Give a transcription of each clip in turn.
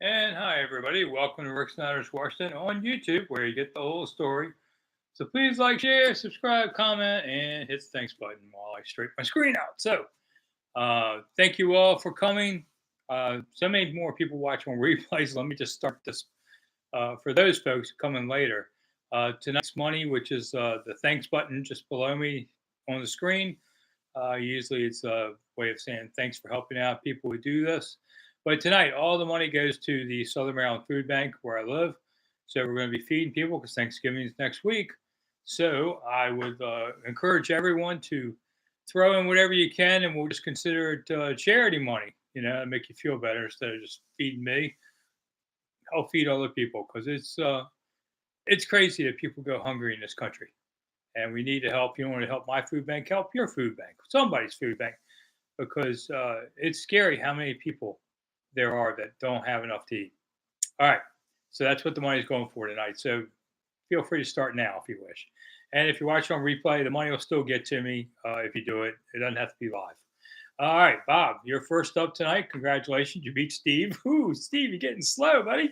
And hi, everybody. Welcome to Rick Snider's Washington on YouTube, where you get the whole story. So please like, share, subscribe, comment, and hit the thanks button while I straighten my screen out. Thank you all for coming. So many more people watching on replays. Let me just start this for those folks coming later. Tonight's money, which is the thanks button just below me on the screen. Usually it's a way of saying thanks for helping out people who do this. But tonight, all the money goes to the Southern Maryland Food Bank where I live. So we're going to be feeding people because Thanksgiving is next week. So I would encourage everyone to throw in whatever you can, and we'll just consider it charity money. To make you feel better instead of just feeding me. Help feed other people because it's crazy that people go hungry in this country, and we need to help. You want to help my food bank? Help your food bank, somebody's food bank, because it's scary how many people there are that don't have enough to eat. All right, so that's what the money is going for tonight. So feel free to start now if you wish. And if you watch on replay, the money will still get to me if you do it. It doesn't have to be live. All right, Bob, you're first up tonight. Congratulations, you beat Steve. Ooh, Steve, you're getting slow, buddy.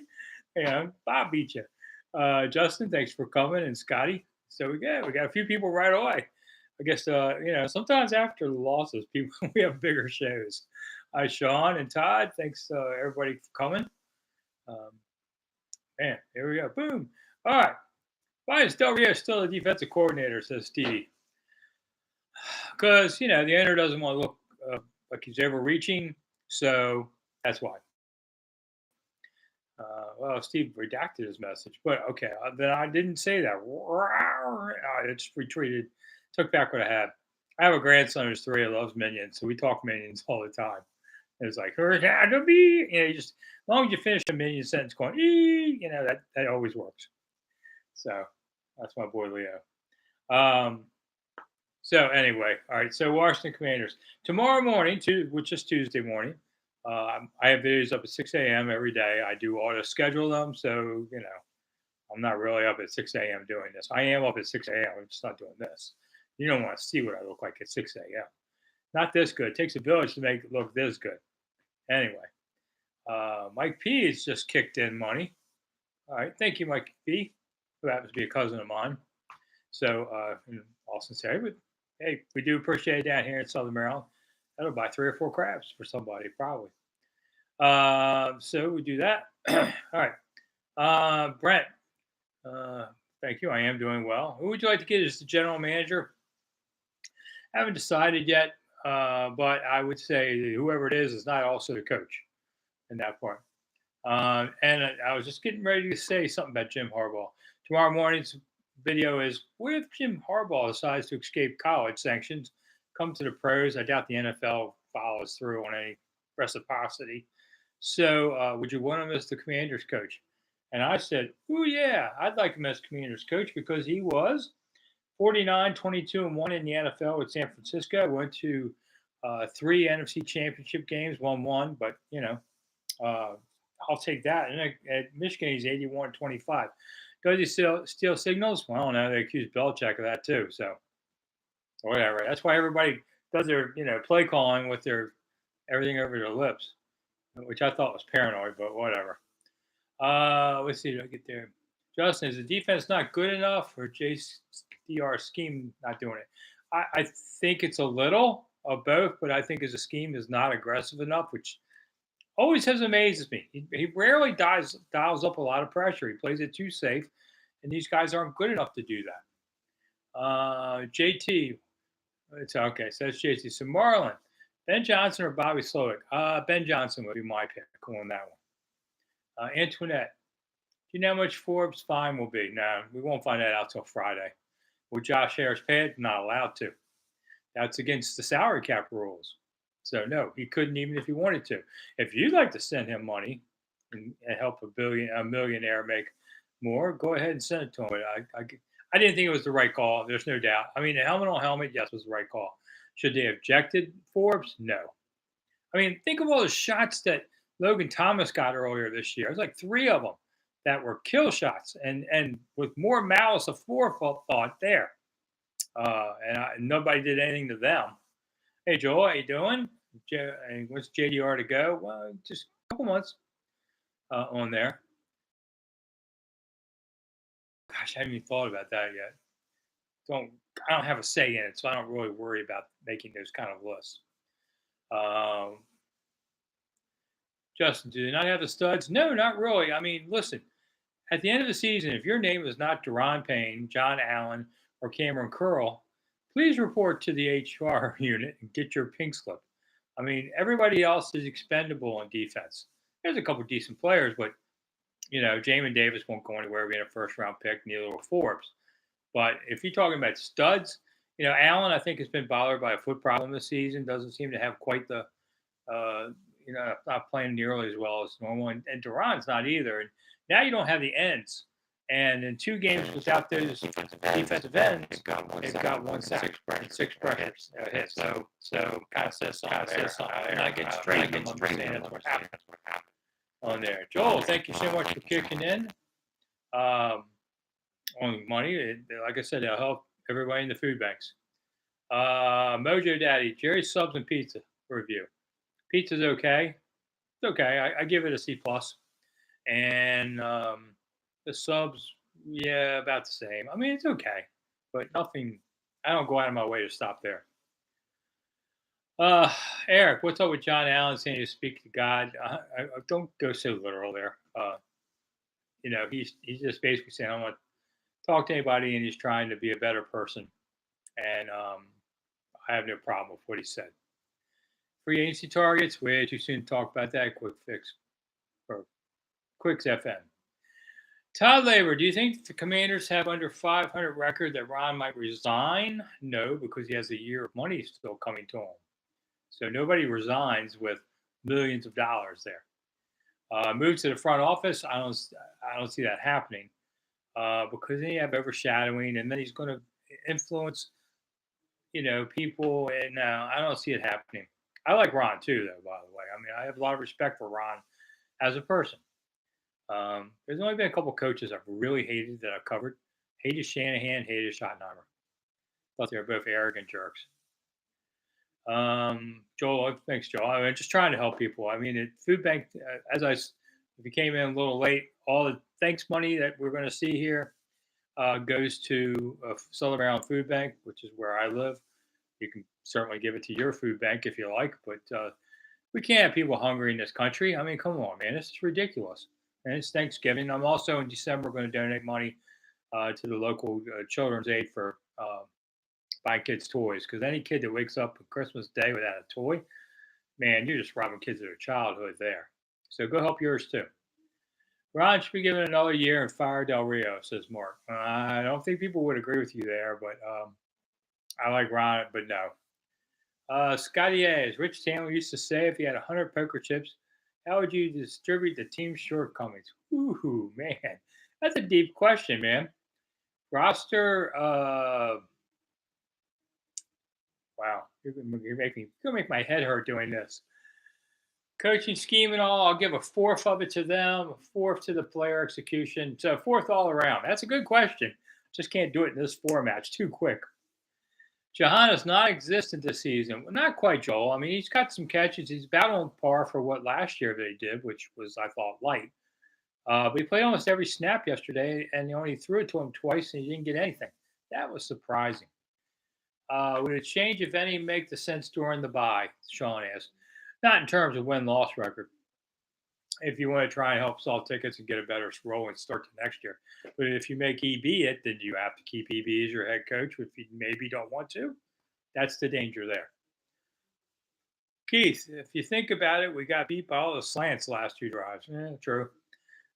Bob beat you. Justin, thanks for coming, and Scotty. So we got a few people right away. I guess sometimes after the losses, people we have bigger shows. Hi, Sean and Todd. Thanks everybody for coming. Um, Man, here we go. Boom. All right. Why is Del Rio still the defensive coordinator? Says Stevie. Because the owner doesn't want to look like he's overreaching, so that's why. Well, Steve redacted his message, but okay, then I didn't say that. I just retreated, took back what I had. I have a grandson who's 3 who loves Minions, so we talk Minions all the time. And it's like, "Here's how to be," just as long as you finish a Minion sentence going, that always works. So that's my boy Leo. Um, so anyway, all right. So Washington Commanders tomorrow morning, which is Tuesday morning. I have videos up at 6 a.m. every day. I do auto schedule them, so I'm not really up at 6 a.m. doing this. I am up at 6 a.m. I'm just not doing this. You don't want to see what I look like at 6 a.m. Not this good. It takes a village to make it look this good. Anyway, Mike P has just kicked in money. All right, thank you, Mike P, who happens to be a cousin of mine. So, in all sincerity, but hey, we do appreciate it down here in Southern Maryland. That'll buy 3 or 4 crabs for somebody, probably. So we do that. All right. Brent, thank you. I am doing well. Who would you like to get as the general manager? Haven't decided yet, but I would say whoever it is not also the coach in that part. And I was just getting ready to say something about Jim Harbaugh. Tomorrow morning's video is what if Jim Harbaugh decides to escape college sanctions, come to the pros? I doubt the NFL follows through on any reciprocity. So, would you want him as the Commanders coach? And I said, "Oh yeah, I'd like him as Commanders coach because he was 49, 22, and 1 in the NFL with San Francisco. Went to 3 NFC championship games, won one, but uh, I'll take that. And at Michigan, he's 81-25. Does he still steal signals? Well, I don't know. They accuse Belichick of that too. So whatever. That's why everybody does their play calling with their everything over their lips, which I thought was paranoid, but whatever. Let's see. Did I get there? Justin, is the defense not good enough, or JDR scheme not doing it? I think it's a little of both, but I think as a scheme is not aggressive enough, which always has amazes me. He rarely dials up a lot of pressure. He plays it too safe, and these guys aren't good enough to do that. JT, it's okay. Says JT. So Marlon, Ben Johnson or Bobby Slowick? Ben Johnson would be my pick on that one. Antoinette, do you know how much Forbes' fine will be? No, we won't find that out till Friday. Will Josh Harris pay it? Not allowed to. That's against the salary cap rules. So no, he couldn't even if he wanted to. If you'd like to send him money and help a millionaire make more, go ahead and send it to him. But I didn't think it was the right call. There's no doubt. I mean, the helmet on helmet, yes, was the right call. Should they have objected Forbes? No. I mean, think of all the shots that Logan Thomas got earlier this year. It was like 3 of them that were kill shots and with more malice aforethought there. And nobody did anything to them. Hey, Joel, how you doing? And what's JDR to go? Well, just a couple months. on there. Gosh, I haven't even thought about that yet. Don't I don't have a say in it, so I don't really worry about making those kind of lists. Um, Justin, do they not have the studs? No, not really. I mean, listen, at the end of the season, if your name is not Deron Payne, John Allen, or Cameron Curl, please report to the HR unit and get your pink slip. I mean, everybody else is expendable on defense. There's a couple decent players, but Jamin Davis won't go anywhere being a first round pick, neither will Forbes. But if you're talking about studs, Allen, I think, has been bothered by a foot problem this season. Doesn't seem to have quite the, uh, not playing nearly as well as normal. And Duran's not either. And now you don't have the ends. And in 2 games without those defensive ends, they've got one sack and six pressures hits. So kind of says something. And I get straight and understand what's happening on there. Joel, thank you so much for kicking in. On money. Like I said, it'll help everybody in the food banks. Mojo Daddy, Jerry Subs and Pizza review. Pizza's okay. It's okay. I give it a C plus, and the subs, yeah, about the same. I mean, it's okay, but nothing. I don't go out of my way to stop there. Eric, what's up with John Allen saying to speak to God? I don't go so literal there. He's just basically saying I don't want to talk to anybody, and he's trying to be a better person. And I have no problem with what he said. Free agency targets, way too soon to talk about that. Quick fix or Quicks FM. Todd Labor, do you think the Commanders have under 500 record that Ron might resign? No, because he has a year of money still coming to him. So nobody resigns with millions of dollars there. Move to the front office, I don't see that happening because then you have overshadowing, and then he's going to influence people, and I don't see it happening. I like Ron too, though. By the way, I mean I have a lot of respect for Ron as a person. There's only been a couple coaches I've really hated that I've covered. Hated Shanahan, hated Schottenheimer. Thought they were both arrogant jerks. Joel, thanks, Joel. I'm just trying to help people. I mean, food bank, if you came in a little late, all the thanks money that we're going to see here goes to Southern Maryland Food Bank, which is where I live. You can certainly give it to your food bank if you like, but we can't have people hungry in this country. I mean, come on, man, this is ridiculous. And it's Thanksgiving. I'm also in December going to donate money to the local children's aid for buying kids toys, because any kid that wakes up on Christmas Day without a toy, man, you're just robbing kids of their childhood there. So go help yours too. Ron should be given another year and fire Del Rio, says Mark. I don't think people would agree with you there, but I like Ron, but no. Scotty A, as Rich Taylor used to say, if you had 100 poker chips, how would you distribute the team's shortcomings? Ooh, man. That's a deep question, man. Roster, wow, you're gonna make my head hurt doing this. Coaching scheme and all, I'll give a fourth of it to them, a fourth to the player execution, so a fourth all around. That's a good question. Just can't do it in this format. It's too quick. Jahan is non-existent this season. Well, not quite, Joel. I mean, he's got some catches. He's about on par for what last year they did, which was, I thought, light. But he played almost every snap yesterday, and they only threw it to him twice, and he didn't get anything. That was surprising. Would a change, if any, make the sense during the bye? Sean asked. Not in terms of win-loss record. If you want to try and help sell tickets and get a better roll and start to next year. But if you make EB it, then you have to keep EB as your head coach if you maybe don't want to. That's the danger there. Keith, if you think about it, we got beat by all the slants last 2 drives. True.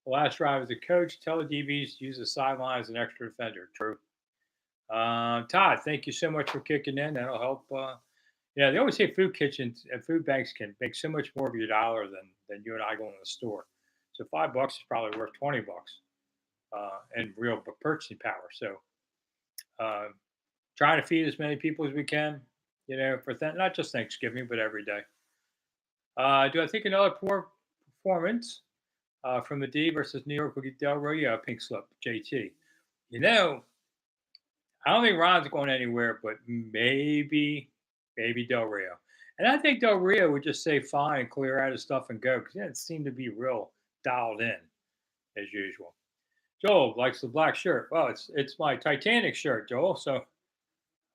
The last drive as a coach, tell the DBs to use the sideline as an extra defender. True. Todd, thank you so much for kicking in. That'll help. They always say food kitchens and food banks can make so much more of your dollar than you and I going to the store. So $5 is probably worth $20 in real purchasing power. So trying to feed as many people as we can, for not just Thanksgiving, but every day. Do I think another poor performance from the D versus New York will get Del Rio pink slip, JT? I don't think Ron's going anywhere, but maybe Del Rio. And I think Del Rio would just say fine and clear out his stuff and go, because he doesn't seem to be real dialed in as usual. Joel likes the black shirt. Well, it's my Titanic shirt, Joel. So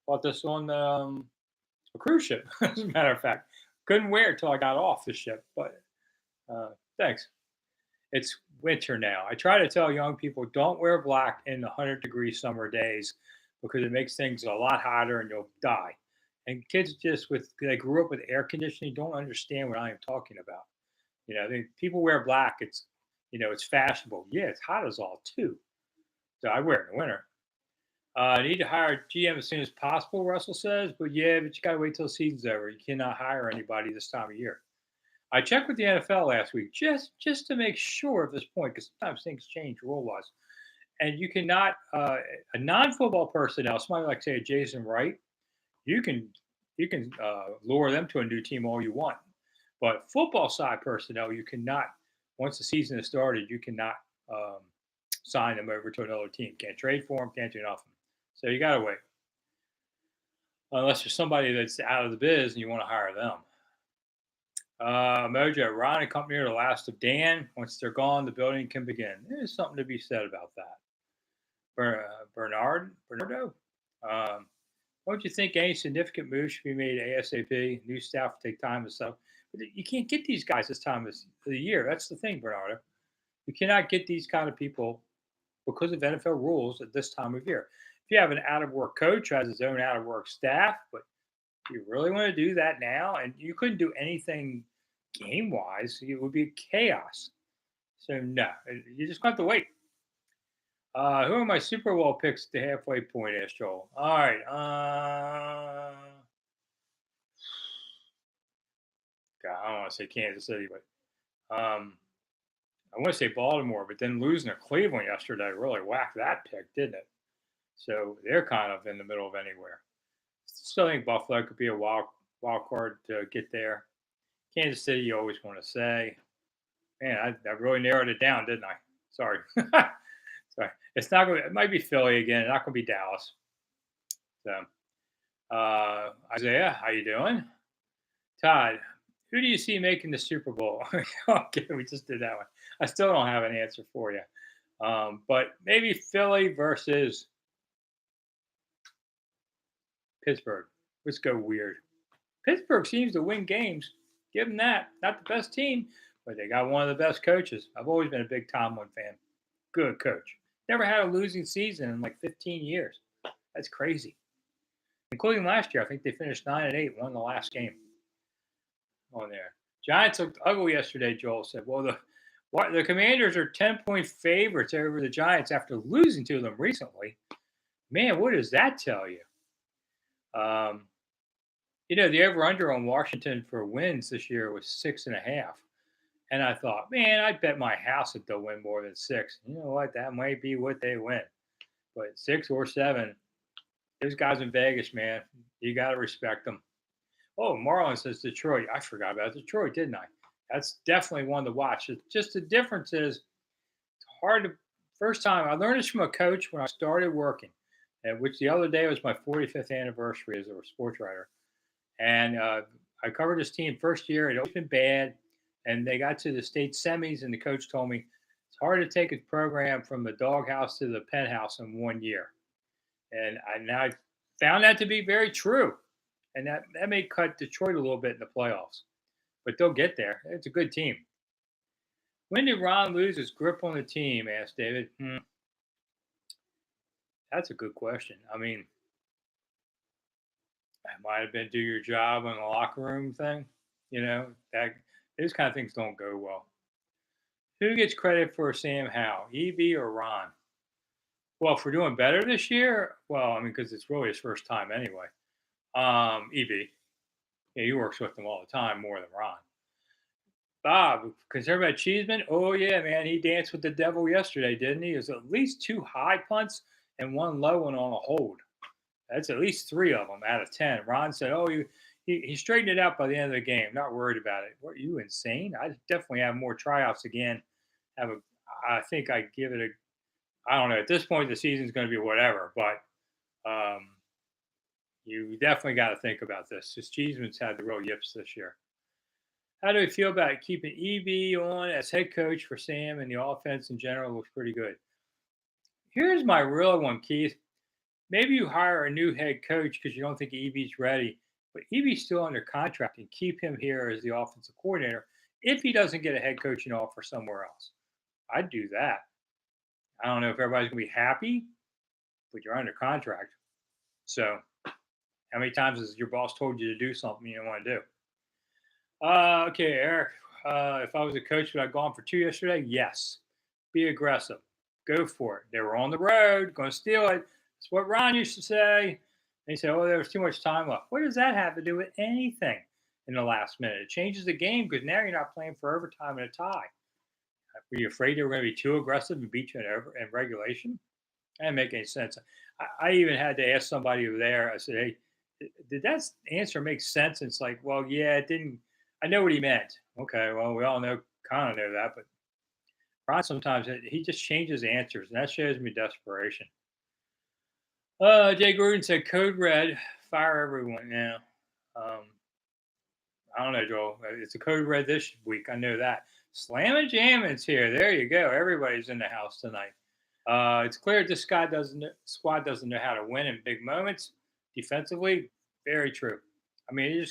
bought this on a cruise ship. As a matter of fact, couldn't wear it till I got off the ship. But thanks. It's winter now. I try to tell young people don't wear black in the 100-degree summer days because it makes things a lot hotter and you'll die. And kids just with they grew up with air conditioning don't understand what I am talking about. People wear black. It's fashionable. Yeah, it's hot as all too. So I wear it in the winter. I need to hire a GM as soon as possible, Russell says. But yeah, but you got to wait till the season's over. You cannot hire anybody this time of year. I checked with the NFL last week just to make sure at this point because sometimes things change rule wise, and you cannot a non-football personnel, somebody like say Jason Wright, you can lure them to a new team all you want, but football side personnel you cannot. Once the season has started, you cannot um, sign them over to another team. Can't trade for them. Can't do nothing. So you gotta wait unless there's somebody that's out of the biz and you want to hire them. Mojo, Ron and company are the last of Dan. Once they're gone, the building can begin. There's something to be said about that. Bernardo, don't you think any significant moves should be made ASAP? New staff will take time and stuff. But you can't get these guys this time of the year. That's the thing, Bernardo. You cannot get these kind of people because of NFL rules at this time of year. If you have an out of work coach who has his own out of work staff, but you really want to do that now? And you couldn't do anything game wise. It would be chaos. So no, you just got to wait. Who are my Super Bowl picks at the halfway point, asked Joel. All right. God, I don't want to say Kansas City, but I want to say Baltimore, but then losing to Cleveland yesterday really whacked that pick, didn't it? So they're kind of in the middle of anywhere. Still think Buffalo could be a wild card to get there. Kansas City, you always want to say. Man, I really narrowed it down, didn't I? Sorry. Sorry. It's not going. It might be Philly again. It's not going to be Dallas. So, Isaiah, how you doing? Todd, who do you see making the Super Bowl? Okay, we just did that one. I still don't have an answer for you. But maybe Philly versus Pittsburgh. Let's go weird. Pittsburgh seems to win games. Give them that. Not the best team, but they got one of the best coaches. I've always been a big Tomlin fan. Good coach. Never had a losing season in like 15 years. That's crazy. Including last year, I think they finished 9-8, won the last game on there. Giants looked ugly yesterday, Joel said. Well, the Commanders are 10-point favorites over the Giants after losing to them recently. Man, what does that tell you? The over-under on Washington for wins this year was 6.5. And I thought, man, I bet my house that they'll win more than 6. You know what? That might be what they win. But 6 or 7, those guys in Vegas, man, you got to respect them. Oh, Marlon says Detroit. I forgot about Detroit, didn't I? That's definitely one to watch. It's just the difference is it's hard to first time I learned this from a coach when I started working, which the other day was my 45th anniversary as a sports writer. And I covered this team first year. It had always been bad. And they got to the state semis, and the coach told me it's hard to take a program from the doghouse to the penthouse in 1 year. And I found that to be very true. And that may cut Detroit a little bit in the playoffs. But they'll get there. It's a good team. When did Ron lose his grip on the team? Asked David. That's a good question. I mean, it might have been do your job in the locker room thing. That those kind of things don't go well. Who gets credit for Sam Howell, EB or Ron? Well, for doing better this year, because it's really his first time anyway. EB, yeah, he works with them all the time more than Ron. Bob, concerned about Cheeseman? Oh yeah, man, he danced with the devil yesterday, didn't he? It was at least 2 high punts and 1 low one on a hold. That's at least 3 of them out of 10. Ron said, "Oh, he straightened it out by the end of the game. Not worried about it." What, are you insane? I definitely have more tryouts again. I think I give it I don't know. At this point, the season's going to be whatever, but you definitely got to think about this. Just Cheeseman's had the real yips this year. How do we feel about keeping EB on as head coach for Sam and the offense in general looks pretty good? Here's my real one, Keith. Maybe you hire a new head coach because you don't think EB's ready, but EB's still under contract and keep him here as the offensive coordinator if he doesn't get a head coaching offer somewhere else. I'd do that. I don't know if everybody's going to be happy, but you're under contract. So, how many times has your boss told you to do something you don't want to do? Okay, Eric. If I was a coach, would I go on for two yesterday? Yes. Be aggressive. Go for it. They were on the road, going to steal it. That's what Ron used to say. And he said, "Oh, there was too much time left." What does that have to do with anything in the last minute? It changes the game because now you're not playing for overtime and a tie. Were you afraid they were going to be too aggressive and beat you in regulation? That didn't make any sense. I even had to ask somebody over there. I said, "Hey, did that answer make sense?" And it's like, "Well, yeah, it didn't. I know what he meant." Okay, well, we all know, kind of know that, but Ron sometimes he just changes answers, and that shows me desperation. Jay Gruden said, "Code red, fire everyone." Now, um, I don't know, Joel. It's a code red this week. I know that. Slam and Jammin's here. There you go. Everybody's in the house tonight. It's clear this squad doesn't know how to win in big moments defensively. Very true. I mean,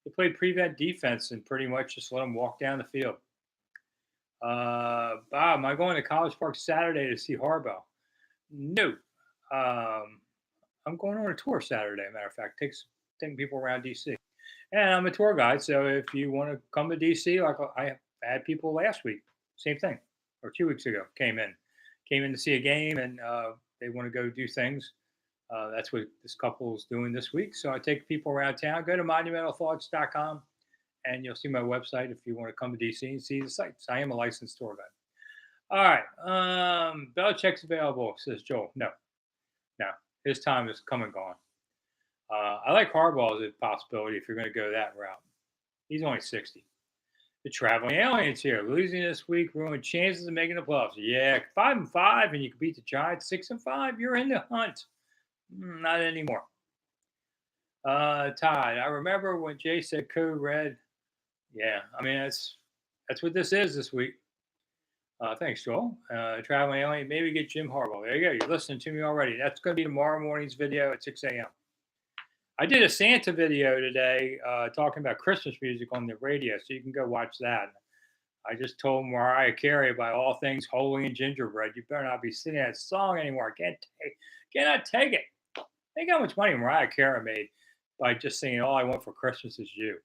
they played prevent defense and pretty much just let them walk down the field. Bob, am I going to College Park Saturday to see Harbaugh? No. Um, I'm going on a tour Saturday. Matter of fact, taking people around DC, and I'm a tour guide. So if you want to come to DC, like I had people last week, same thing, or 2 weeks ago, came in to see a game, and they want to go do things. That's what this couple is doing this week. So I take people around town. Go to monumentalthoughts.com, and you'll see my website if you want to come to DC and see the sites. I am a licensed tour guide. All right. Belichick's available, says Joel. No, no. His time is come and gone. I like Harbaugh as a possibility if you're going to go that route. He's only 60. The traveling aliens here. Losing this week ruined chances of making the playoffs. Yeah, 5-5, and you can beat the Giants 6-5. You're in the hunt. Not anymore. Todd, I remember when Jay said code red. Yeah, I mean that's what this is this week. Thanks, Joel. Traveling alien, maybe get Jim Harbaugh. There you go. You're listening to me already. That's going to be tomorrow morning's video at 6 a.m. I did a Santa video today talking about Christmas music on the radio, so you can go watch that. I just told Mariah Carey, by all things holy and gingerbread, you better not be singing that song anymore. Cannot take it. Think how much money Mariah Carey made by just singing "All I Want for Christmas Is You,"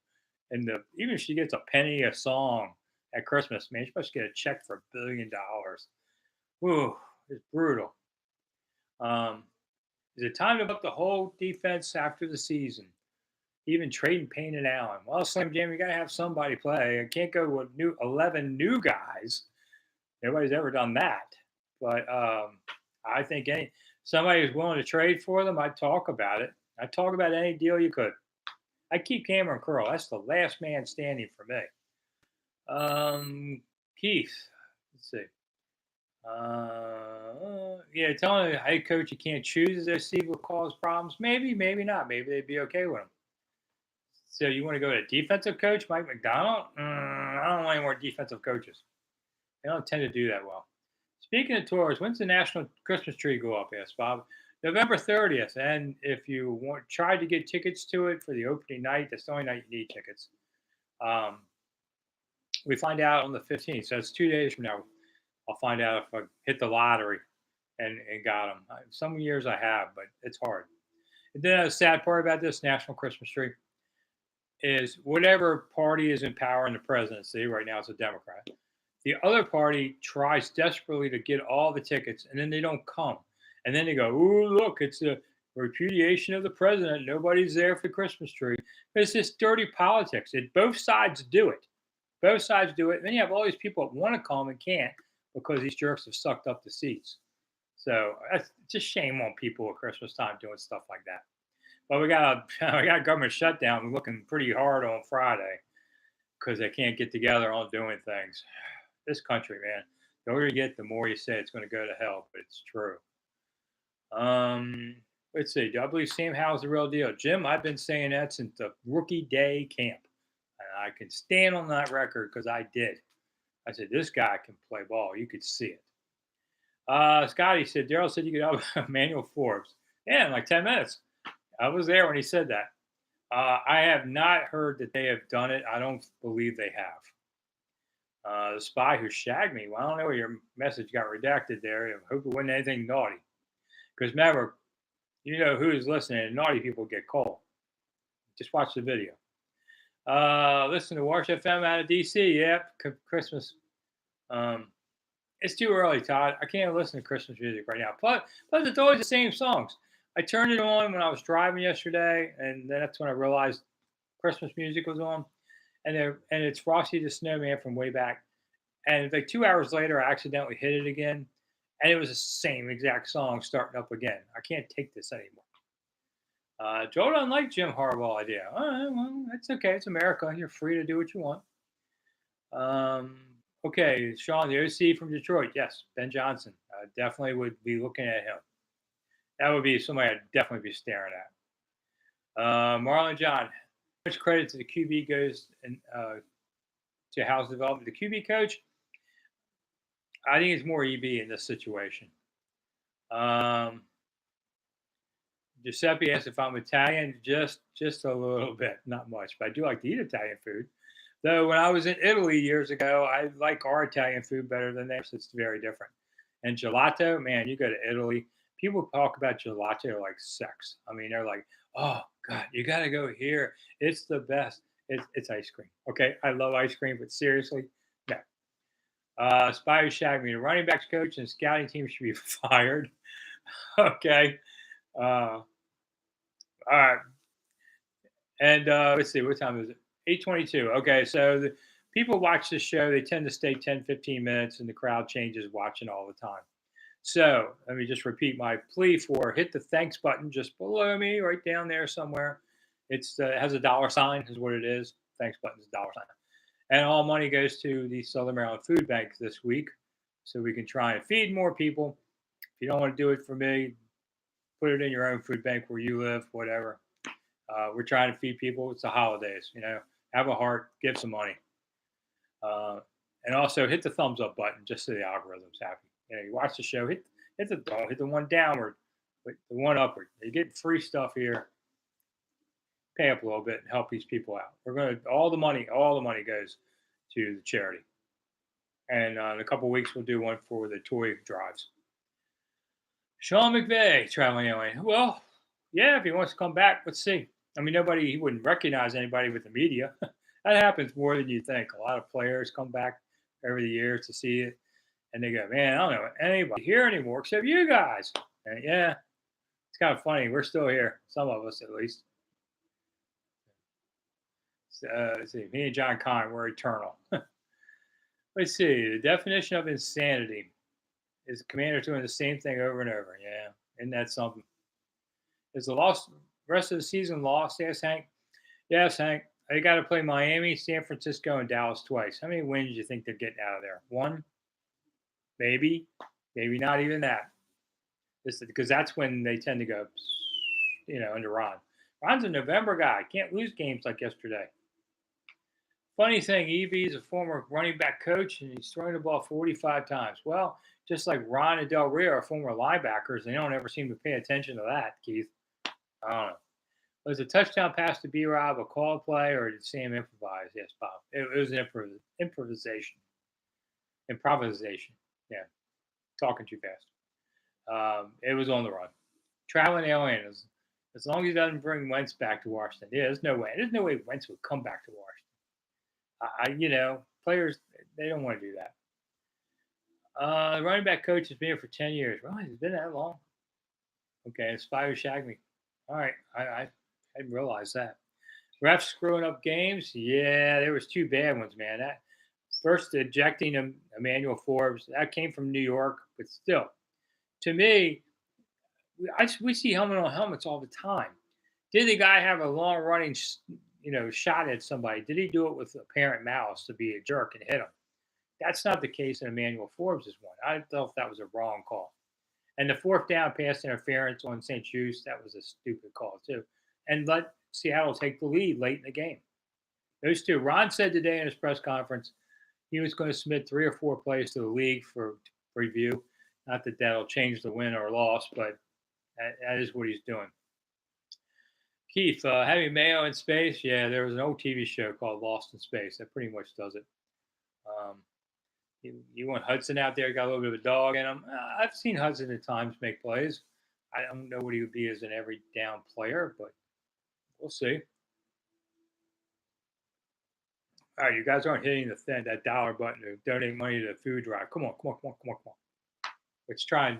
and even if she gets a penny a song at Christmas, man, she's supposed to get a check for $1 billion. Ooh, it's brutal. Um, is it time to up the whole defense after the season? Even trading Payne and Allen. Well, Slim Jim, you got to have somebody play. I can't go with 11 new guys. Nobody's ever done that. But I think somebody who's willing to trade for them, I'd talk about it. I'd talk about any deal you could. I'd keep Cameron Curl. That's the last man standing for me. Keith, let's see. Yeah, telling a head coach you can't choose as OC will cause problems. Maybe, maybe not. Maybe they'd be okay with him. So you want to go to defensive coach Mike McDonald? I don't want any more defensive coaches. They don't tend to do that well. Speaking of tours, when's the National Christmas Tree go up? Asked Bob. November 30th. And if you try to get tickets to it for the opening night, that's the only night you need tickets. We find out on the 15th. So it's 2 days from now. I'll find out if I hit the lottery and got them. Some years I have, but it's hard. And then the sad part about this National Christmas Tree is whatever party is in power in the presidency, right now it's a Democrat, the other party tries desperately to get all the tickets, and then they don't come. And then they go, "Ooh, look, it's a repudiation of the president. Nobody's there for the Christmas tree." But it's just dirty politics. Both sides do it. Both sides do it. And then you have all these people that want to come and can't because these jerks have sucked up the seats. So that's just shame on people at Christmas time doing stuff like that. But we got a government shutdown looking pretty hard on Friday because they can't get together on doing things. This country, man, the older you get, the more you say it's going to go to hell, but it's true. Let's see. Do I believe Sam Howell's the real deal? Jim, I've been saying that since the rookie day camp. I can stand on that record because I did. I said, this guy can play ball. You could see it. Scotty said, Daryl said you could help Emmanuel Forbes. Yeah, in like 10 minutes. I was there when he said that. I have not heard that they have done it. I don't believe they have. The spy who shagged me. Well, I don't know. Your message got redacted there. I hope it wasn't anything naughty. Because remember, you know who's listening. And naughty people get cold. Just watch the video. Listen to Wash FM out of DC. Yep, Christmas. It's too early, Todd. I can't listen to Christmas music right now. Plus, it's always the same songs. I turned it on when I was driving yesterday, and then that's when I realized Christmas music was on. And it's Frosty the Snowman from way back. And like 2 hours later, I accidentally hit it again, and it was the same exact song starting up again. I can't take this anymore. Joe doesn't like Jim Harbaugh idea. All right, well, that's okay. It's America. You're free to do what you want. Okay, Sean, the OC from Detroit. Yes, Ben Johnson. Definitely would be looking at him. That would be somebody I'd definitely be staring at. Marlon John. How much credit to the QB goes to house development? The QB coach, I think it's more EB in this situation. Giuseppe asked if I'm Italian. Just a little bit, not much, but I do like to eat Italian food. Though when I was in Italy years ago, I like our Italian food better than theirs. It's very different. And gelato, man, you go to Italy, people talk about gelato like sex. I mean, they're like, oh God, you got to go here. It's the best. It's ice cream. Okay, I love ice cream, but seriously, no. Spy shagged me. The running backs coach and scouting team should be fired. Okay. All right. And let's see, what time is it? 8:22. Okay, so the people watch the show. They tend to stay 10, 15 minutes, and the crowd changes watching all the time. So let me just repeat my plea for hit the thanks button just below me, right down there somewhere. It has a dollar sign, is what it is. Thanks button is a dollar sign. And all money goes to the Southern Maryland Food Bank this week, so we can try and feed more people. If you don't want to do it for me, put it in your own food bank where you live, whatever. We're trying to feed people. It's the holidays, Have a heart, give some money, and also hit the thumbs up button just so the algorithm's happy. You watch the show, hit the one downward, the one upward. You get free stuff here. Pay up a little bit and help these people out. We're going to all the money goes to the charity. And in a couple of weeks, we'll do one for the toy drives. Sean McVay traveling away. Well, yeah, if he wants to come back, let's see. I mean, he wouldn't recognize anybody with the media. That happens more than you think. A lot of players come back every year to see it, and they go, man, I don't know anybody here anymore except you guys. And yeah, it's kind of funny. We're still here, some of us at least. Let's see, me and John Connor, we're eternal. Let's see, the definition of insanity is the commander doing the same thing over and over. Yeah, isn't that something? Is the rest of the season lost? Asked Hank. Yes, Hank. They got to play Miami, San Francisco, and Dallas twice. How many wins do you think they're getting out of there? One? Maybe not even that. Because that's when they tend to go, under Ron. Ron's a November guy. Can't lose games like yesterday. Funny thing, EB is a former running back coach, and he's thrown the ball 45 times. Well, just like Ron and Del Rio are former linebackers, they don't ever seem to pay attention to that, Keith. I don't know. Was a touchdown pass to B-Rob a call play, or did Sam improvise? Yes, Bob. It was an improvisation. Improvisation. Yeah. Talking too fast. It was on the run. Traveling alien. As long as he doesn't bring Wentz back to Washington. Yeah, there's no way. There's no way Wentz would come back to Washington. Players, they don't want to do that. The running back coach has been here for 10 years. Well, it's been that long. Okay, Spy shagged me. All right, I didn't realize that. Refs screwing up games. Yeah, there was two bad ones, man. That first ejecting Emmanuel Forbes, that came from New York, but still, to me, we see helmet on helmets all the time. Did the guy have a long running, shot at somebody? Did he do it with apparent malice to be a jerk and hit him? That's not the case in Emmanuel Forbes' one. I thought that was a wrong call. And the fourth down pass interference on St. Juice, that was a stupid call too. And let Seattle take the lead late in the game. Those two. Ron said today in his press conference he was going to submit 3 or 4 plays to the league for review. Not that that'll change the win or loss, but that is what he's doing. Keith, having Mayo in space, yeah, there was an old TV show called Lost in Space that pretty much does it. Um, you want Hudson out there, got a little bit of a dog in him. I've seen Hudson at times make plays. I don't know what he would be as an every down player, but we'll see. All right, you guys aren't hitting that dollar button to donate money to the food drive. Come on, come on, come on, come on, come on. Let's try and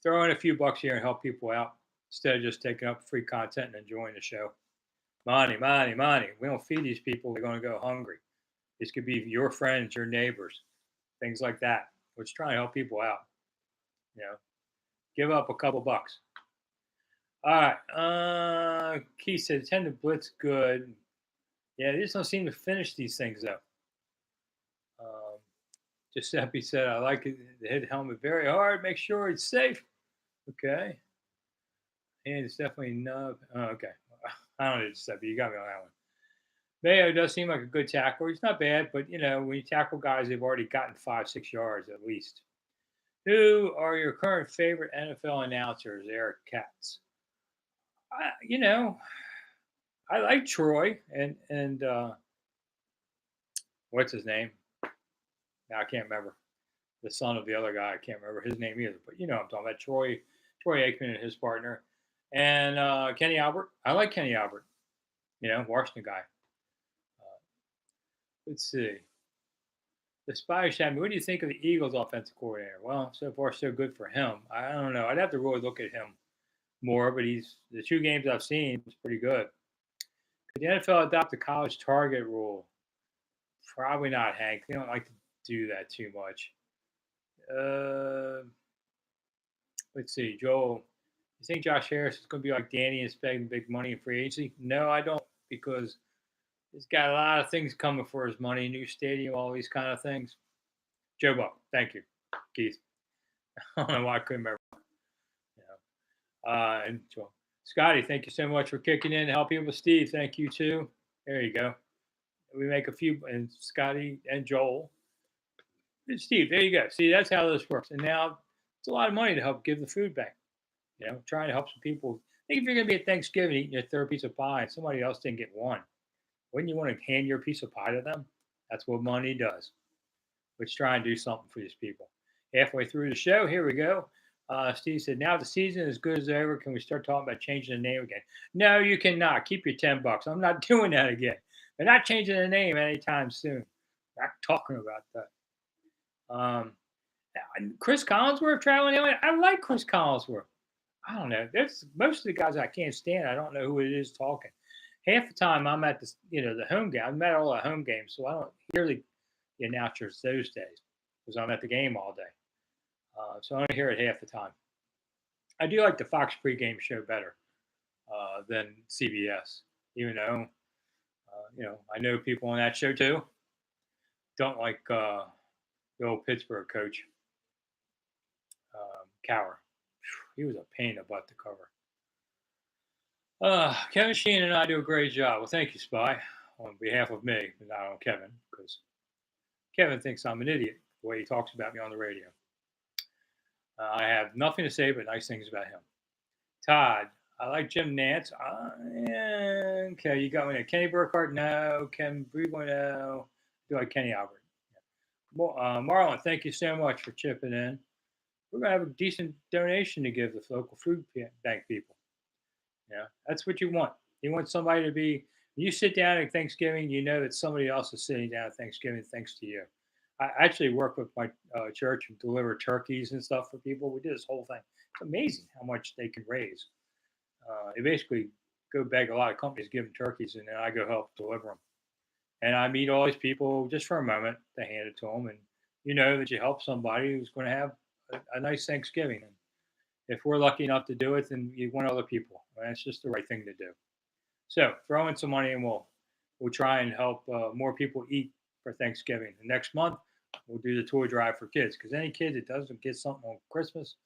throw in a few bucks here and help people out instead of just taking up free content and enjoying the show. Money, money, money. We don't feed these people. They're going to go hungry. This could be your friends, your neighbors, things like that. Let's try and help people out. You know, give up a couple bucks. All right. Keith said, attend the blitz good. Yeah, they just don't seem to finish these things though. Giuseppe said, I like it to hit the helmet very hard. Make sure it's safe. Okay. And it's definitely no. Oh, okay. I don't know, Giuseppe. You got me on that one. Mayo does seem like a good tackler. He's not bad, but you know, when you tackle guys, they've already gotten 5, 6 yards at least. Who are your current favorite NFL announcers? Eric Katz. You know, I like Troy and what's his name? Now I can't remember. The son of the other guy. I can't remember his name either. But you know I'm talking about Troy Aikman and his partner. And Kenny Albert. I like Kenny Albert. You know, Washington guy. Let's see. The Spanish Academy. What do you think of the Eagles offensive coordinator? Well, so far so good for him. I don't know. I'd have to really look at him more, but he's the 2 games I've seen is pretty good. Could the NFL adopt the college target rule? Probably not, Hank. They don't like to do that too much. Let's see, Joel. You think Josh Harris is going to be like Danny and spending big money in free agency? No, I don't, because he's got a lot of things coming for his money, new stadium, all these kind of things. Joe Buck, thank you, Keith. I don't know why I couldn't remember. And Joel. Scotty, thank you so much for kicking in to help people. Steve, thank you too. There you go. We make a few, and Scotty and Joel. And Steve, there you go. See, that's how this works. And now it's a lot of money to help give the food back. You know, trying to help some people. Think if you're going to be at Thanksgiving eating your third piece of pie and somebody else didn't get one, wouldn't you want to hand your piece of pie to them? That's what money does. Let's try and do something for these people. Halfway through the show, here we go. Steve said, now the season is good as ever. Can we start talking about changing the name again? No, you cannot. Keep your $10. I'm not doing that again. They're not changing the name anytime soon. Not talking about that. Chris Collinsworth traveling. I like Chris Collinsworth. I don't know. There's most of the guys I can't stand. I don't know who it is talking. Half the time I'm at the home game. I'm at all the home games, so I don't hear the announcers those days because I'm at the game all day. So I only hear it half the time. I do like the Fox pregame show better than CBS, even though I know people on that show too. Don't like the old Pittsburgh coach, Cower. He was a pain in the butt to cover. Kevin Sheehan and I do a great job. Well, thank you, Spy, on behalf of me, but not on Kevin, because Kevin thinks I'm an idiot the way he talks about me on the radio. I have nothing to say but nice things about him. Todd, I like Jim Nantz. Okay, you got me there. Kenny Burkhardt, no. Ken Brewer, no. Do like Kenny Albert. Marlon, thank you so much for chipping in. We're going to have a decent donation to give the local food bank people. Yeah, that's what you want. You want somebody to be, when you sit down at Thanksgiving, you know that somebody else is sitting down at Thanksgiving thanks to you. I actually work with my church and deliver turkeys and stuff for people. We did this whole thing. It's amazing how much they can raise. They basically go beg a lot of companies to give them turkeys, and then I go help deliver them. And I meet all these people just for a moment to hand it to them. And you know that you help somebody who's going to have a nice Thanksgiving. And if we're lucky enough to do it, then you want other people. And it's just the right thing to do. So throw in some money and we'll try and help more people eat for Thanksgiving. And next month, we'll do the toy drive for kids. Because any kid that doesn't get something on Christmas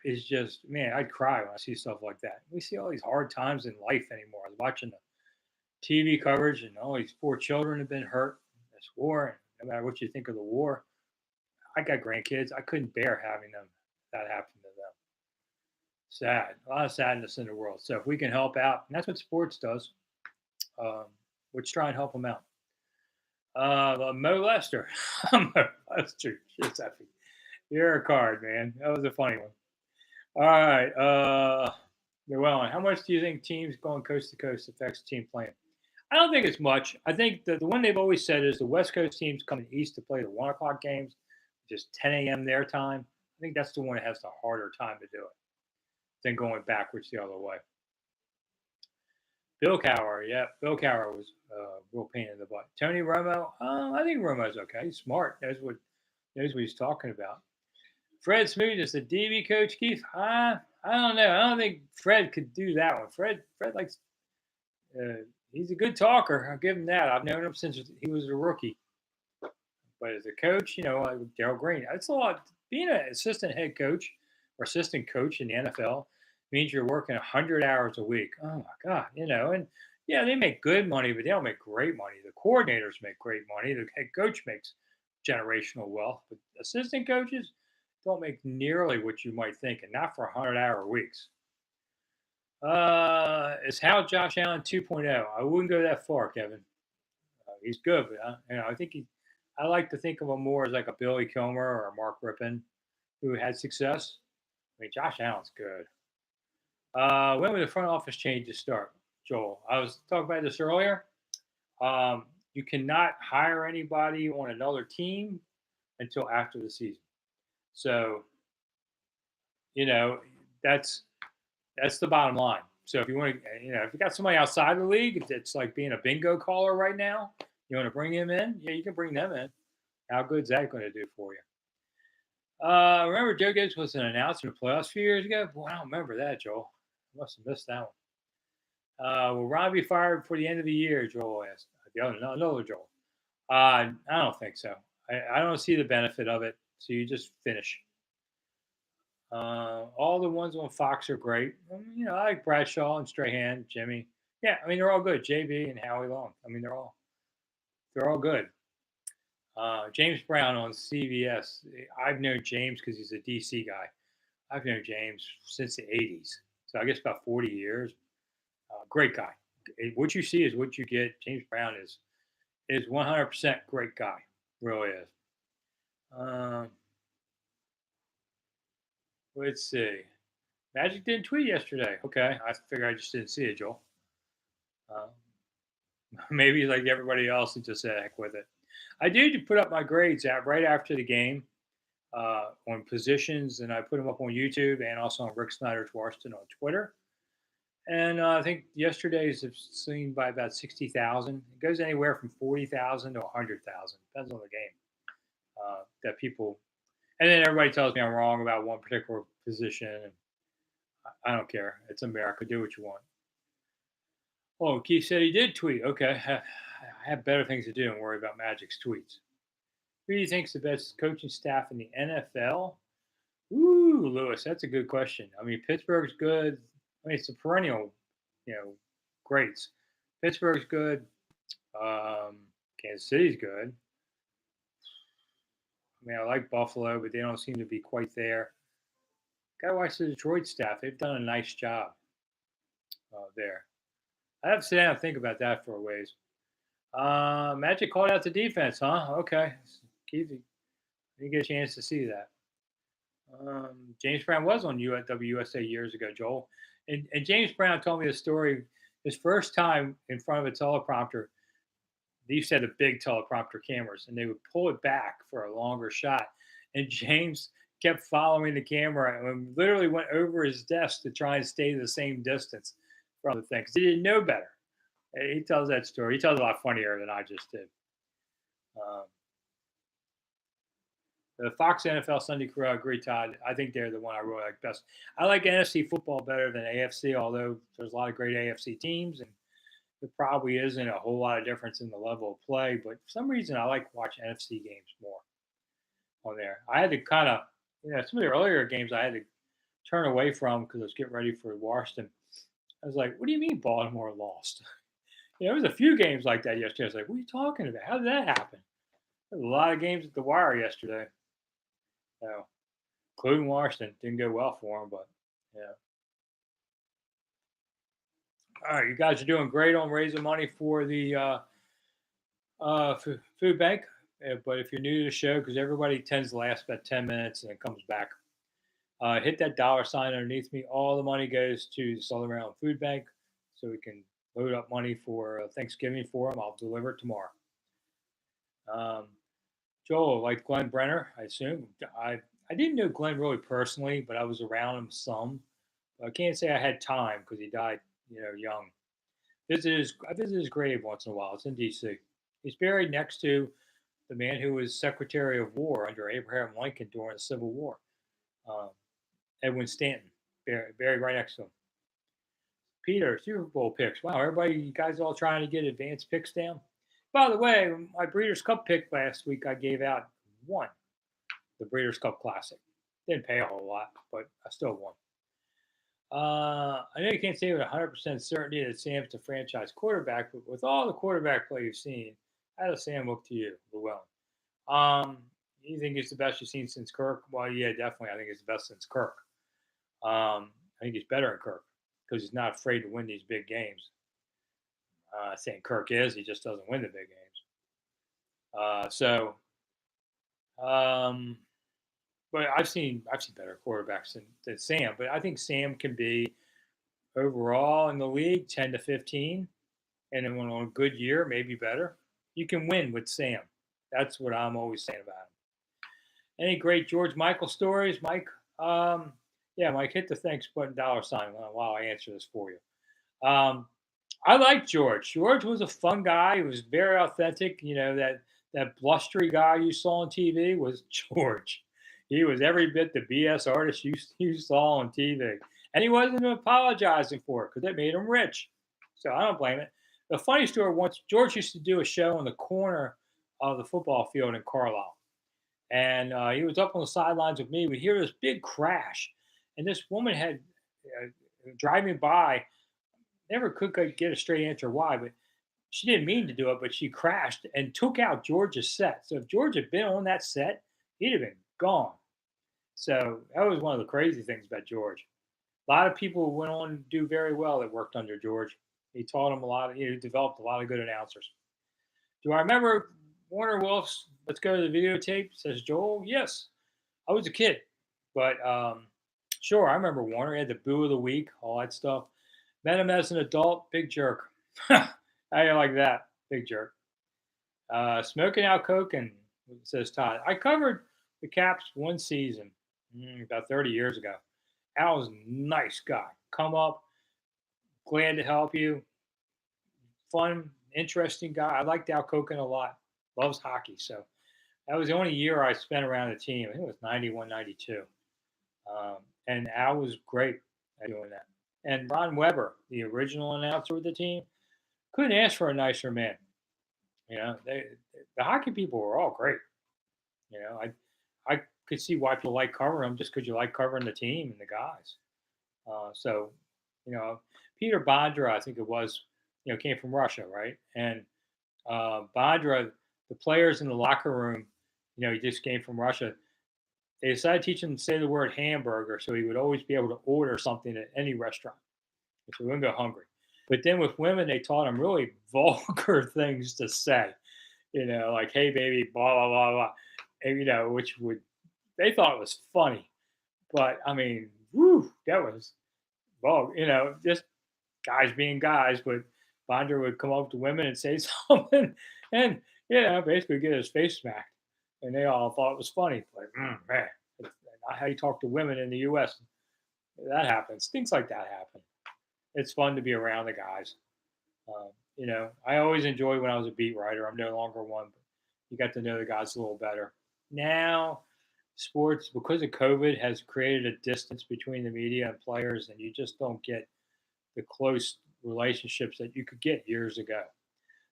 is just, man, I'd cry when I see stuff like that. We see all these hard times in life anymore. I was watching the TV coverage, and all these poor children have been hurt in this war. And no matter what you think of the war, I got grandkids. I couldn't bear having them that happen to them. Sad, a lot of sadness in the world. So if we can help out, and that's what sports does, um, let's try and help them out. Mo Lester, Mo Lester, Giuseppe. You're a card, man. That was a funny one. All right, Llewellyn, how much do you think teams going coast to coast affects team playing? I don't think it's much. I think the one they've always said is the West Coast teams coming east to play the 1 o'clock games, just 10 a.m. their time. I think that's the one that has the harder time to do it than going backwards the other way. Bill Cower, yeah, Bill Cower was a real pain in the butt. Tony Romo, I think Romo's okay. He's smart, knows what he's talking about. Fred Smoot is the DB coach, Keith. I don't know. I don't think Fred could do that one. Fred likes. He's a good talker. I'll give him that. I've known him since he was a rookie. But as a coach, like Darryl Green, it's a lot. Being an assistant head coach or assistant coach in the NFL means you're working 100 hours a week. Oh my God, and yeah, they make good money, but they don't make great money. The coordinators make great money. The head coach makes generational wealth, but assistant coaches don't make nearly what you might think, and not for 100-hour weeks. Is how Josh Allen 2.0? I wouldn't go that far, Kevin. He's good, but I think I like to think of him more as like a Billy Kilmer or a Mark Rippon who had success. I mean, Josh Allen's good. When will the front office changes start, Joel? I was talking about this earlier. You cannot hire anybody on another team until after the season. So, that's the bottom line. So if you want to, if you got somebody outside the league, it's like being a bingo caller right now. You want to bring him in? Yeah, you can bring them in. How good's that going to do for you? Remember Joe Gibbs was an announcer in the playoffs a few years ago? Boy, I don't remember that, Joel. I must have missed that one. Will Ron be fired before the end of the year? Joel asked. No, Joel. I don't think so. I don't see the benefit of it. So you just finish. All the ones on Fox are great. I like Bradshaw and Strahan, Jimmy. Yeah, I mean they're all good. JB and Howie Long. I mean they're all good. James Brown on CBS. I've known James because he's a DC guy. I've known James since the '80s, so I guess about 40 years. Great guy. What you see is what you get. James Brown is 100% great guy. Really is. Let's see. Magic didn't tweet yesterday. Okay, I figure I just didn't see it, Joel. Maybe like everybody else and just said heck with it. I did put up my grades right after the game on positions, and I put them up on YouTube and also on Rick Snider's Washington on Twitter. And I think yesterday's have seen by about 60,000. It goes anywhere from 40,000 to 100,000. Depends on the game. That people, and then everybody tells me I'm wrong about one particular position. And I don't care. It's America. Do what you want. Oh, Keith said he did tweet. Okay. I have better things to do and worry about Magic's tweets. Who do you think's the best coaching staff in the NFL? Ooh, Lewis, that's a good question. I mean, Pittsburgh's good. I mean, it's a perennial, greats. Pittsburgh's good. Kansas City's good. I mean, I like Buffalo, but they don't seem to be quite there. Got to watch the Detroit staff. They've done a nice job there. I have to sit down and think about that for a ways. Magic called out the defense, huh? Okay. Keith, you get a chance to see that. James Brown was on WUSA years ago, Joel. And James Brown told me the story his first time in front of a teleprompter. They used to have the big teleprompter cameras, and they would pull it back for a longer shot. And James kept following the camera and literally went over his desk to try and stay the same distance from the thing because he didn't know better. He tells that story. He tells it a lot funnier than I just did. The Fox NFL Sunday crew, I agree, Todd. I think they're the one I really like best. I like NFC football better than AFC, although there's a lot of great AFC teams, and there probably isn't a whole lot of difference in the level of play. But for some reason, I like watching NFC games more on there. I had to kind of, some of the earlier games I had to turn away from because I was getting ready for Washington. I was like, what do you mean Baltimore lost? There was a few games like that yesterday. I was like, "What are you talking about? How did that happen?" There was a lot of games at the wire yesterday. So, including Washington, didn't go well for them, but yeah. All right, you guys are doing great on raising money for the food bank. But if you're new to the show, because everybody tends to last about 10 minutes and then comes back, hit that dollar sign underneath me. All the money goes to the Southern Maryland Food Bank, so we can load up money for Thanksgiving for them. I'll deliver it tomorrow. Um, Joel, like Glenn Brenner, I assume. I didn't know Glenn really personally, but I was around him some. I can't say I had time because he died, young. I visit his grave once in a while. It's in D.C. He's buried next to the man who was Secretary of War under Abraham Lincoln during the Civil War, um, Edwin Stanton, buried right next to him. Peter, Super Bowl picks. Wow, everybody, you guys all trying to get advanced picks down. By the way, my Breeders' Cup pick last week, I gave out one, the Breeders' Cup Classic. Didn't pay a whole lot, but I still won. I know you can't say with 100% certainty that Sam's the franchise quarterback, but with all the quarterback play you've seen, how does Sam look to you, Llewellyn? You think he's the best you've seen since Kirk? Well, yeah, definitely. I think he's the best since Kirk. I think he's better than Kirk because he's not afraid to win these big games. Saying Kirk is, he just doesn't win the big games. Um, but I've seen better quarterbacks than Sam. But I think Sam can be overall in the league 10 to 15, and then on a good year, maybe better. You can win with Sam. That's what I'm always saying about him. Any great George Michael stories, Mike? Yeah, Mike, hit the thanks button dollar sign while I answer this for you. I like George. George was a fun guy. He was very authentic. That blustery guy you saw on TV was George. He was every bit the BS artist you saw on TV, and he wasn't apologizing for it because it made him rich. So I don't blame it. The funny story: once George used to do a show on the corner of the football field in Carlisle, and he was up on the sidelines with me. We hear this big crash, and this woman had driving by never could get a straight answer why, but she didn't mean to do it, but she crashed and took out George's set. So if George had been on that set, he'd have been gone. So that was one of the crazy things about George. A lot of people went on to do very well that worked under George. He taught them a lot. He developed a lot of good announcers. Do I remember Warner Wolf's "Let's Go to the Videotape"? Says Joel. Yes, I was a kid, but sure, I remember Warner. He had the Boo of the Week, all that stuff. Met him as an adult, big jerk. How you like that? Big jerk. Smoking out coke, and says Todd. I covered the Caps one season, about 30 years ago. Al was a nice guy. Come up, glad to help you. Fun, interesting guy. I liked Al Koken a lot. Loves hockey. So that was the only year I spent around the team. I think it was 91, 92. And Al was great at doing that. And Ron Weber, the original announcer with the team, couldn't ask for a nicer man. The hockey people were all great. I could see why people like covering them just because you like covering the team and the guys. So, Peter Bondra, I think it was, came from Russia, right? And Bondra, the players in the locker room, he just came from Russia. They decided to teach him to say the word hamburger so he would always be able to order something at any restaurant. So he wouldn't go hungry. But then with women, they taught him really vulgar things to say, like, hey, baby, blah, blah, blah, blah. And, which they thought it was funny. But, I mean, whew, that was vulgar, just guys being guys. But Bonder would come up to women and say something and, basically get his face smacked. And they all thought it was funny. Like, man, that's not how you talk to women in the U.S. That happens. Things like that happen. It's fun to be around the guys. I always enjoyed when I was a beat writer. I'm no longer one, but you got to know the guys a little better. Now, sports, because of COVID, has created a distance between the media and players, and you just don't get the close relationships that you could get years ago.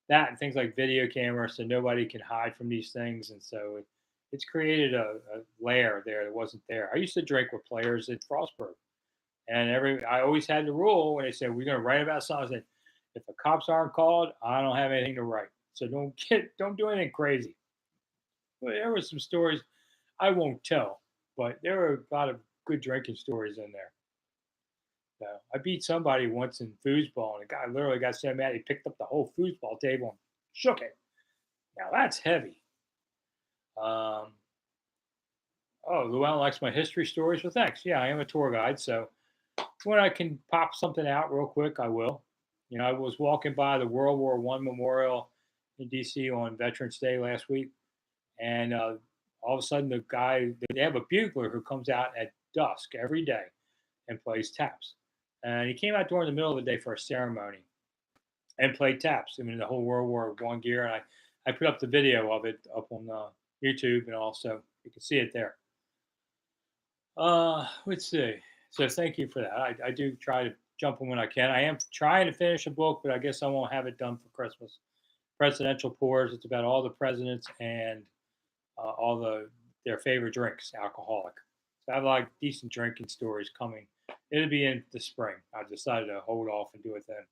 That and things like video cameras, so nobody can hide from these things, and so it's created a layer there that wasn't there. I used to drink with players at Frostburg, and I always had the rule when they said we're going to write about something. I said, If the cops aren't called, I don't have anything to write. So don't do anything crazy. Well, there were some stories I won't tell, but there were a lot of good drinking stories in there. So I beat somebody once in foosball, and the guy literally got so mad he picked up the whole foosball table and shook it. Now that's heavy. Um, oh, Llewellyn likes my history stories. Well, thanks. Yeah, I am a tour guide, so when I can pop something out real quick, I will. I was walking by the World War One memorial in D.C. on Veterans Day last week, and all of a sudden, they have a bugler who comes out at dusk every day and plays taps. And he came out during the middle of the day for a ceremony and played taps. I mean, the whole World War One gear. And I put up the video of it up on YouTube, and also you can see it there. Let's see. So thank you for that. I do try to jump in when I can. I am trying to finish a book, but I guess I won't have it done for Christmas. Presidential Pours. It's about all the presidents and all their favorite drinks, alcoholic. So I have like decent drinking stories coming. It'll be in the spring. I decided to hold off and do it then.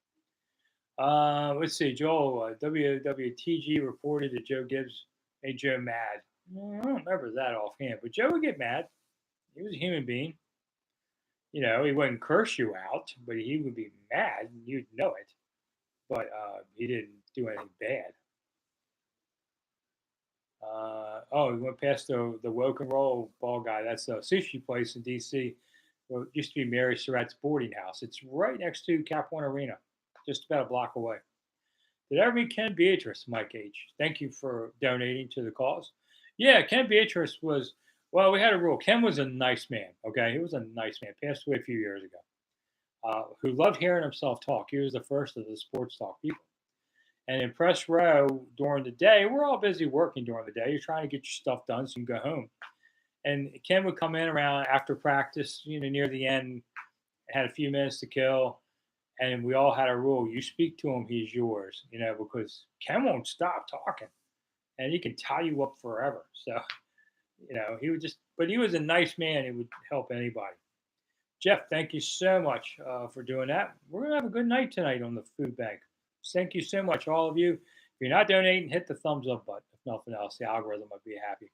Let's see. Joel, WWTG reported that Joe Gibbs made Joe mad. I don't remember that offhand, but Joe would get mad. He was a human being. He wouldn't curse you out, but he would be mad, and you'd know it. But he didn't do anything bad. We went past the Woke and Roll ball guy. That's a sushi place in D.C. Well, it used to be Mary Surratt's boarding house. It's right next to Cap One Arena, just about a block away. Did I ever meet Ken Beatrice, Mike H? Thank you for donating to the cause. Yeah, Ken Beatrice was, well, we had a rule. Ken was a nice man, okay? He was a nice man, passed away a few years ago, who loved hearing himself talk. He was the first of the sports talk people. And in press row during the day, we're all busy working during the day. You're trying to get your stuff done so you can go home. And Ken would come in around after practice, near the end, had a few minutes to kill. And we all had a rule. You speak to him, he's yours, because Ken won't stop talking. And he can tie you up forever. So, he would but he was a nice man. He would help anybody. Jeff, thank you so much for doing that. We're going to have a good night tonight on the food bank. Thank you so much, all of you. If you're not donating, hit the thumbs up button. If nothing else, the algorithm might be happy.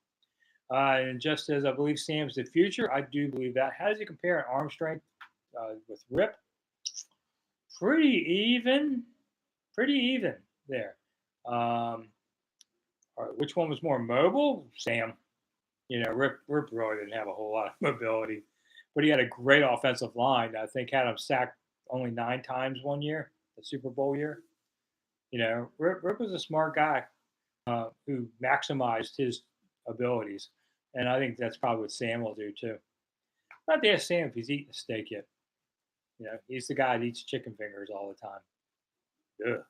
And just as I believe Sam's the future, I do believe that. How does he compare in arm strength with Rip? Pretty even there. Which one was more mobile? Sam. Rip really didn't have a whole lot of mobility, but he had a great offensive line. I think had him sacked only 9 times one year, the Super Bowl year. Rip was a smart guy who maximized his abilities, and I think that's probably what Sam will do too. Not to ask Sam if he's eating a steak yet. He's the guy that eats chicken fingers all the time. Ugh.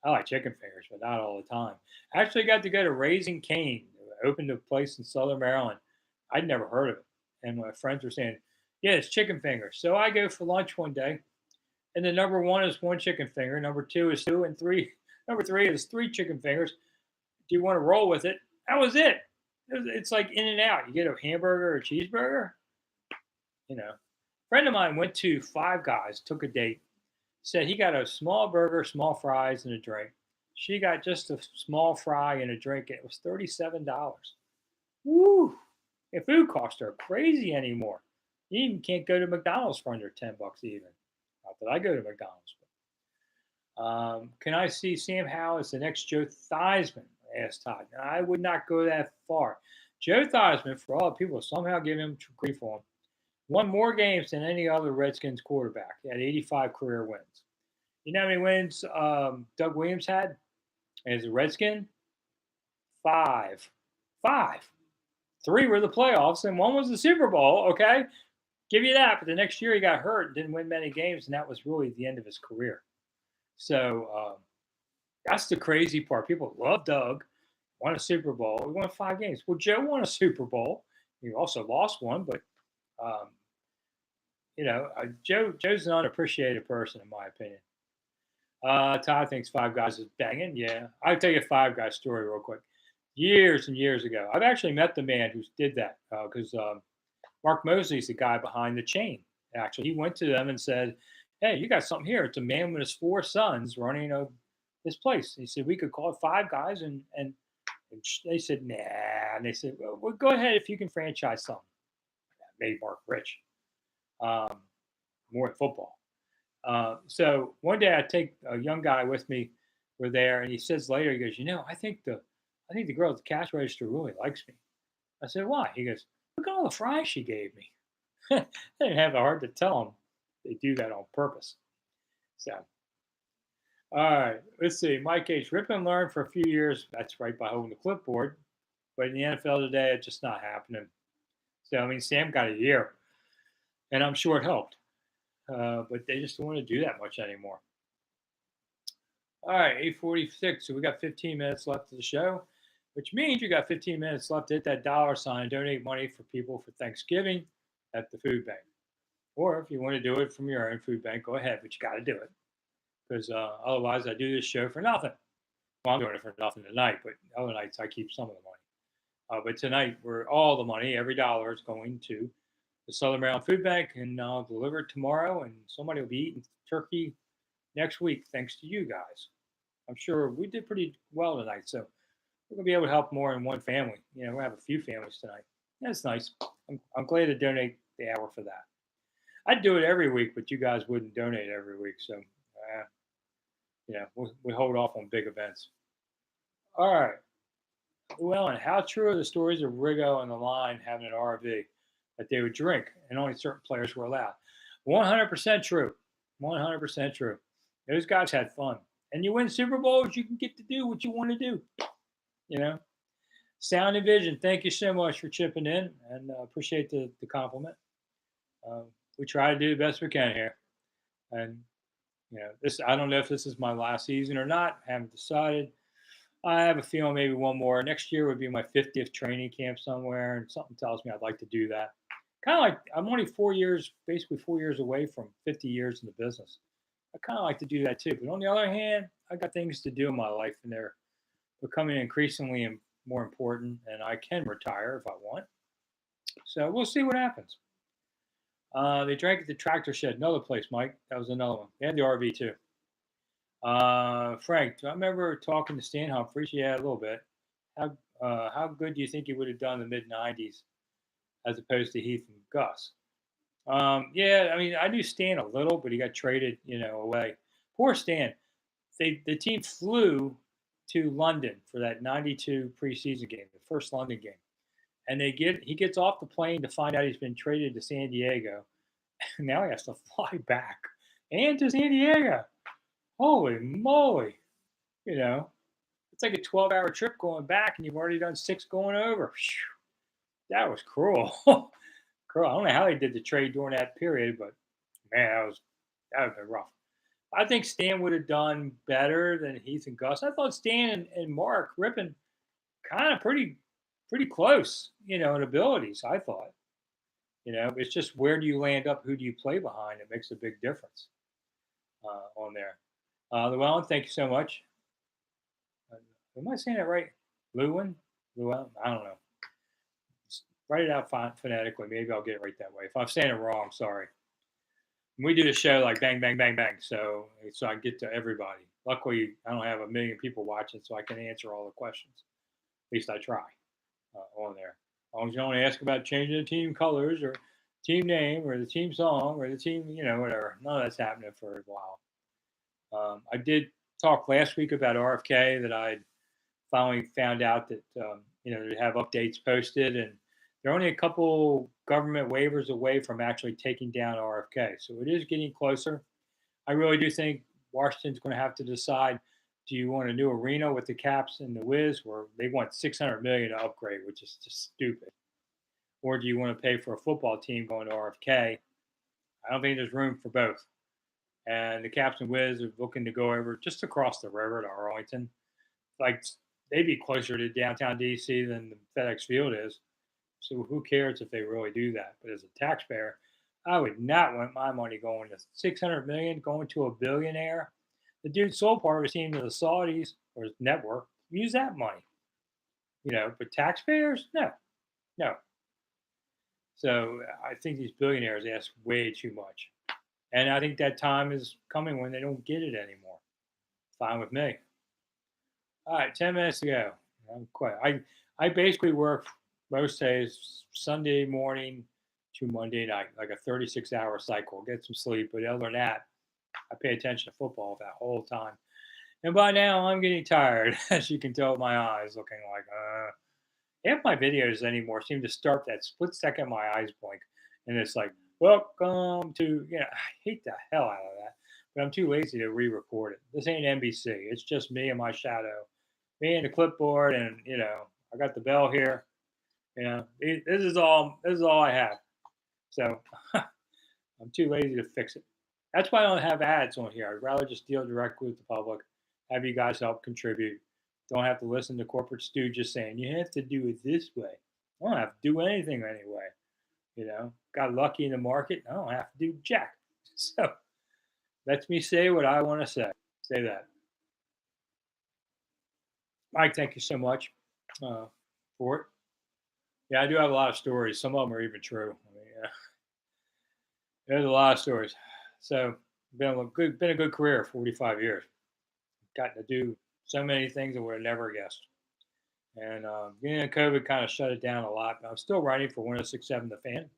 I like chicken fingers, but not all the time. I actually got to go to Raising Cane. It opened a place in Southern Maryland. I'd never heard of it, and my friends were saying, "Yeah, it's chicken fingers." So I go for lunch one day. And the number 1 is 1 chicken finger. Number 2 is 2, and 3. Number 3 is 3 chicken fingers. Do you want to roll with it? That was it. It's like in and out. You get a hamburger or a cheeseburger. A friend of mine went to Five Guys, took a date, said he got a small burger, small fries, and a drink. She got just a small fry and a drink, and it was $37. Woo! And food costs are crazy anymore. You even can't go to McDonald's for under $10 even. Not that I go to McDonald's. Can I see Sam Howell as the next Joe Theismann? Asked Todd. Now, I would not go that far. Joe Theismann, for all the people somehow give him grief on, won more games than any other Redskins quarterback. He had 85 career wins. You know how many wins Doug Williams had as a Redskin? 5. 5. 3 were the playoffs, and 1 was the Super Bowl, okay? Give you that, but the next year he got hurt and didn't win many games, and that was really the end of his career. So that's the crazy part. People love Doug, won a Super Bowl. He won 5 games. Well, Joe won a Super Bowl. He also lost one, but Joe's an unappreciated person in my opinion. Todd thinks Five Guys is banging. Yeah, I'll tell you a Five Guys story real quick. Years and years ago, I've actually met the man who did that because Mark Mosley's the guy behind the chain. Actually, he went to them and said, hey, you got something here. It's a man with his four sons running this place. He said we could call it five guys, and they said nah. And they said, well, go ahead if you can franchise something. That made Mark rich, um, more than football. So one day I take a young guy with me. We're there, and he says later, he goes, I think the girl at the cash register really likes me. I said, why? He goes, look at all the fries she gave me. I didn't have the heart to tell him they do that on purpose. So, all right, let's see. Mike H. Rip and learn for a few years. That's right by holding the clipboard. But in the NFL today, it's just not happening. So, I mean, Sam got a year, and I'm sure it helped. But they just don't want to do that much anymore. All right, 8:46. So we got 15 minutes left of the show, which means you got 15 minutes left to hit that dollar sign and donate money for people for Thanksgiving at the food bank. Or if you want to do it from your own food bank, go ahead, but you got to do it because otherwise I do this show for nothing. Well, I'm doing it for nothing tonight, but other nights I keep some of the money. But tonight, we're all the money, every dollar is going to the Southern Maryland Food Bank, and I'll deliver it tomorrow. And somebody will be eating turkey next week, thanks to you guys. I'm sure we did pretty well tonight, so we're gonna be able to help more than one family. We'll have a few families tonight. That's nice. I'm glad to donate the hour for that. I'd do it every week, but you guys wouldn't donate every week, so we hold off on big events. All right. Well, and how true are the stories of Rigo and the line having an RV that they would drink and only certain players were allowed? 100% true. 100% true. Those guys had fun. And you win Super Bowls, you can get to do what you want to do. You know, Sound and Vision, thank you so much for chipping in and appreciate the compliment. We try to do the best we can here. And, this, I don't know if this is my last season or not. Haven't decided. I have a feeling maybe one more. Next year would be my 50th training camp somewhere, and something tells me I'd like to do that. Kind of like I'm only 4 years, basically 4 years away from 50 years in the business. I kind of like to do that too. But on the other hand, I got things to do in my life, and they're becoming increasingly more important, and I can retire if I want. So we'll see what happens. They drank at the tractor shed, another place, Mike. That was another one. They had the RV too. Frank, do I remember talking to Stan Humphries? Yeah, a little bit. How good do you think he would have done in the mid '90s as opposed to Heath and Gus? Yeah, I mean, I knew Stan a little, but he got traded, away. Poor Stan. The team flew to London for that '92 preseason game, the first London game, and he gets off the plane to find out he's been traded to San Diego. Now he has to fly back and to San Diego. Holy moly! You know, it's like a 12-hour trip going back, and you've already done six going over. Phew, that was cruel. Cruel. I don't know how they did the trade during that period, but man, that would have been rough. I think Stan would have done better than Heath and Gus. I thought Stan and Mark Rippon kind of pretty close, in abilities. I thought, it's just where do you land up? Who do you play behind? It makes a big difference on there. Llewellyn, thank you so much. Am I saying that right? Llewellyn? Llewellyn? I don't know. Write it out phonetically. Maybe I'll get it right that way. If I'm saying it wrong, sorry. We do the show like bang, bang, bang, bang. So I get to everybody. Luckily, I don't have a million people watching, so I can answer all the questions. At least I try on there. As long as you don't ask about changing the team colors or team name or the team song or the team, whatever. None of that's happening for a while. I did talk last week about RFK that I finally found out that they have updates posted, and they're only a couple government waivers away from actually taking down RFK. So it is getting closer. I really do think Washington's going to have to decide: do you want a new arena with the Caps and the Wiz, where they want 600 million to upgrade, which is just stupid, or do you want to pay for a football team going to RFK? I don't think there's room for both. And the Caps and Wiz are looking to go over just across the river to Arlington. Like they'd be closer to downtown DC than the FedEx Field is. So who cares if they really do that? But as a taxpayer, I would not want my money going to 600 million, going to a billionaire. The dude sold part of his team to the Saudis or his network. Use that money, But taxpayers, no, no. So I think these billionaires ask way too much. And I think that time is coming when they don't get it anymore. Fine with me. All right, 10 minutes to go. I'm quite. I basically work most days Sunday morning to Monday night, like a 36-hour cycle. Get some sleep, but other than that, I pay attention to football that whole time. And by now, I'm getting tired, as you can tell with my eyes looking like. Half my videos anymore seem to start that split second my eyes blink, and it's like, "Welcome to," I hate the hell out of that, but I'm too lazy to re-record it. This ain't NBC. It's just me and my shadow, me and the clipboard, and I got the bell here. This is all. This is all I have. So I'm too lazy to fix it. That's why I don't have ads on here. I'd rather just deal directly with the public, have you guys help contribute. Don't have to listen to corporate stooges saying you have to do it this way. I don't have to do anything anyway. Got lucky in the market. I don't have to do jack. So lets me say what I want to say. Say that. Mike, thank you so much for it. Yeah, I do have a lot of stories. Some of them are even true. There's a lot of stories. So been a good career, 45 years. Gotten to do so many things that would have never guessed. And COVID kind of shut it down a lot. But I'm still writing for 1067 The Fan.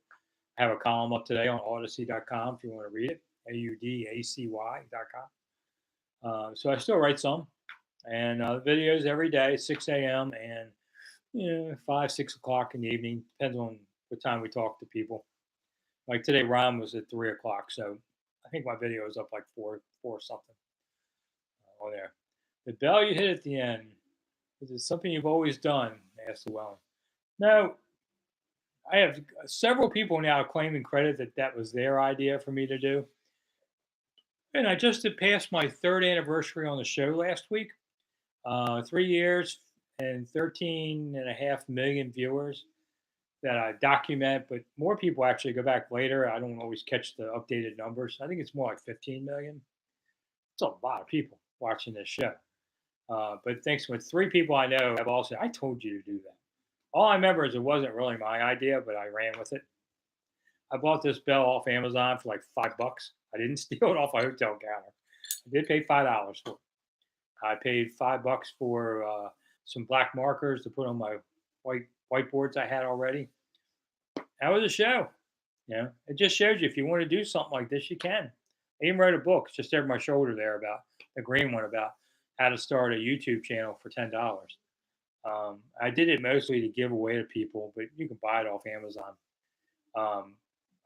I have a column up today on Odyssey.com if you want to read it. AUDACY.com. So I still write some, and videos every day, 6 a.m. and 5, 6 o'clock in the evening. Depends on what time we talk to people. Like today, Ron was at 3 o'clock, so I think my video is up like four something on there. The bell you hit at the end, is it something you've always done? Asked Llewellyn. No, I have several people now claiming credit that was their idea for me to do. And I just had passed my third anniversary on the show last week. 3 years and 13.5 million viewers that I document, but more people actually go back later. I don't always catch the updated numbers. I think it's more like 15 million. It's a lot of people watching this show. But thanks to 3 people I know have all said, I told you to do that. All I remember is it wasn't really my idea, but I ran with it. I bought this bell off Amazon for like $5. I didn't steal it off a hotel counter. I did pay $5 for it. I paid $5 for some black markers to put on my whiteboards I had already. That was a show. It just shows you if you want to do something like this, you can. I even wrote a book, it's just over my shoulder there, about the green one, about how to start a YouTube channel for $10. I did it mostly to give away to people, but you can buy it off Amazon.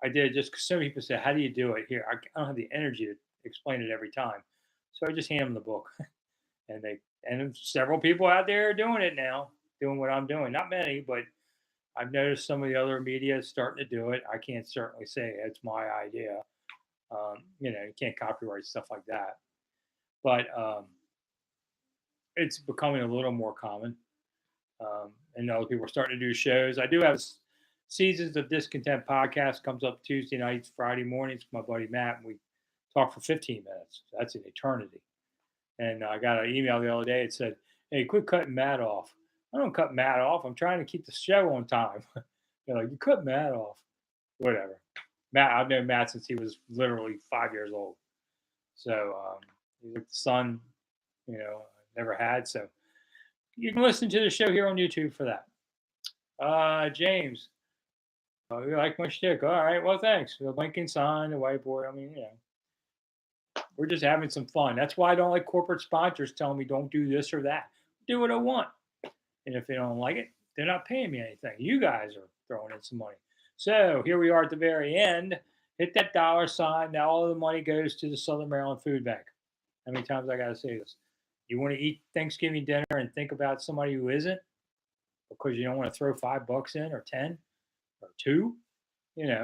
I did it just because so many people said, "How do you do it?" Here, I don't have the energy to explain it every time, so I just hand them the book, and several people out there are doing it now, doing what I'm doing. Not many, but I've noticed some of the other media is starting to do it. I can't certainly say it's my idea. You can't copyright stuff like that, but it's becoming a little more common. And other people are starting to do shows. I do have Seasons of Discontent podcast, comes up Tuesday nights, Friday mornings with my buddy Matt, and we talk for 15 minutes. So that's an eternity. And I got an email the other day. It said, "Hey, quit cutting Matt off." I don't cut Matt off. I'm trying to keep the show on time. They're like, "You cut Matt off." Whatever. Matt, I've known Matt since he was literally 5 years old. So he's like the son, never had. So you can listen to the show here on YouTube for that. James, oh, you like my shtick? All right, well, thanks. The Lincoln sign, the whiteboard. I mean, we're just having some fun. That's why I don't like corporate sponsors telling me don't do this or that. Do what I want. And if they don't like it, they're not paying me anything. You guys are throwing in some money. So here we are at the very end. Hit that dollar sign. Now all of the money goes to the Southern Maryland Food Bank. How many times I got to say this? You want to eat Thanksgiving dinner and think about somebody who isn't because you don't want to throw $5 in or 10 or 2?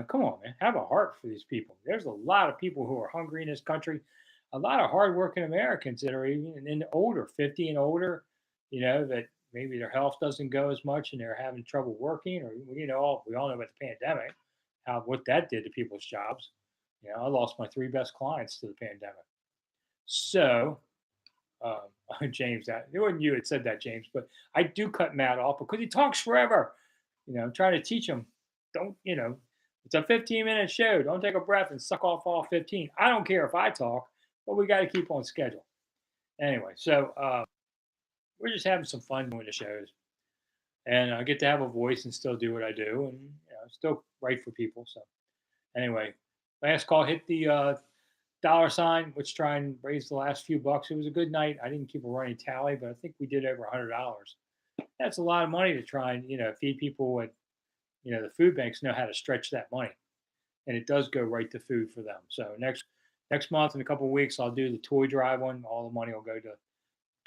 Come on, man. Have a heart for these people. There's a lot of people who are hungry in this country. A lot of hardworking Americans that are even in older, 50 and older, that maybe their health doesn't go as much and they're having trouble working, or we all know about the pandemic, what that did to people's jobs. I lost my 3 best clients to the pandemic. So, James, it wasn't you that said that, James, but I do cut Matt off because he talks forever. I'm trying to teach him, don't It's a 15-minute show. Don't take a breath and suck off all 15. I don't care if I talk, but we got to keep on schedule. Anyway, so we're just having some fun doing the shows, and I get to have a voice and still do what I do, and still write for people. So anyway, last call hit the dollar sign. Let's try and raise the last few bucks. It was a good night. I didn't keep a running tally, but I think we did over $100. That's a lot of money to try and feed people. And the food banks know how to stretch that money, and it does go right to food for them. So next month in a couple of weeks, I'll do the toy drive one. All the money will go to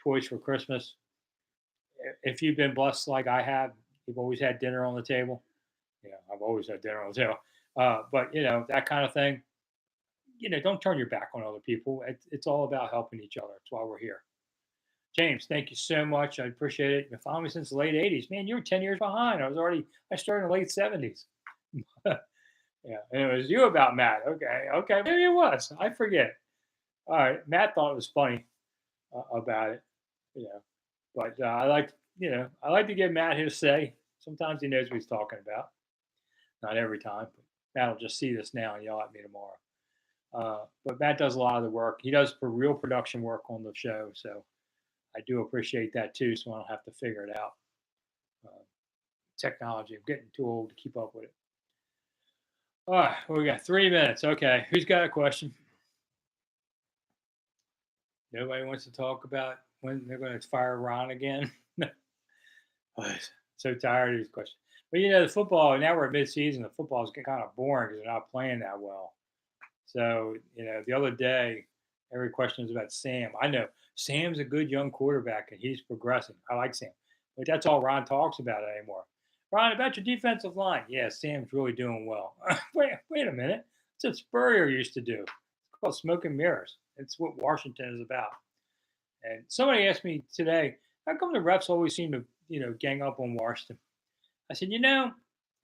Toys for Christmas. If you've been blessed like I have, you've always had dinner on the table. I've always had dinner on the table. But that kind of thing. Don't turn your back on other people. It's all about helping each other. That's why we're here. James, thank you so much. I appreciate it. You've been following me since the late '80s. Man, you were 10 years behind. I started in the late '70s. Yeah, and it was you about Matt. Okay, maybe it was. I forget. All right, Matt thought it was funny about it. But I like to give Matt his say. Sometimes he knows what he's talking about. Not every time. But Matt will just see this now and yell at me tomorrow. But Matt does a lot of the work. He does for real production work on the show, so I do appreciate that too. So I don't have to figure it out. Technology. I'm getting too old to keep up with it. All right, well, we got 3 minutes. Okay, who's got a question? Nobody wants to talk about when they're going to fire Ron again. So tired of these questions. But the football, now we're at midseason. The football is kind of boring because they're not playing that well. So, the other day, every question was about Sam. I know Sam's a good young quarterback and he's progressing. I like Sam. But that's all Ron talks about anymore. Ron, about your defensive line. Yeah, Sam's really doing well. Wait a minute. That's what Spurrier used to do. It's called smoke and mirrors. It's what Washington is about. And somebody asked me today, how come the refs always seem to, gang up on Washington? I said,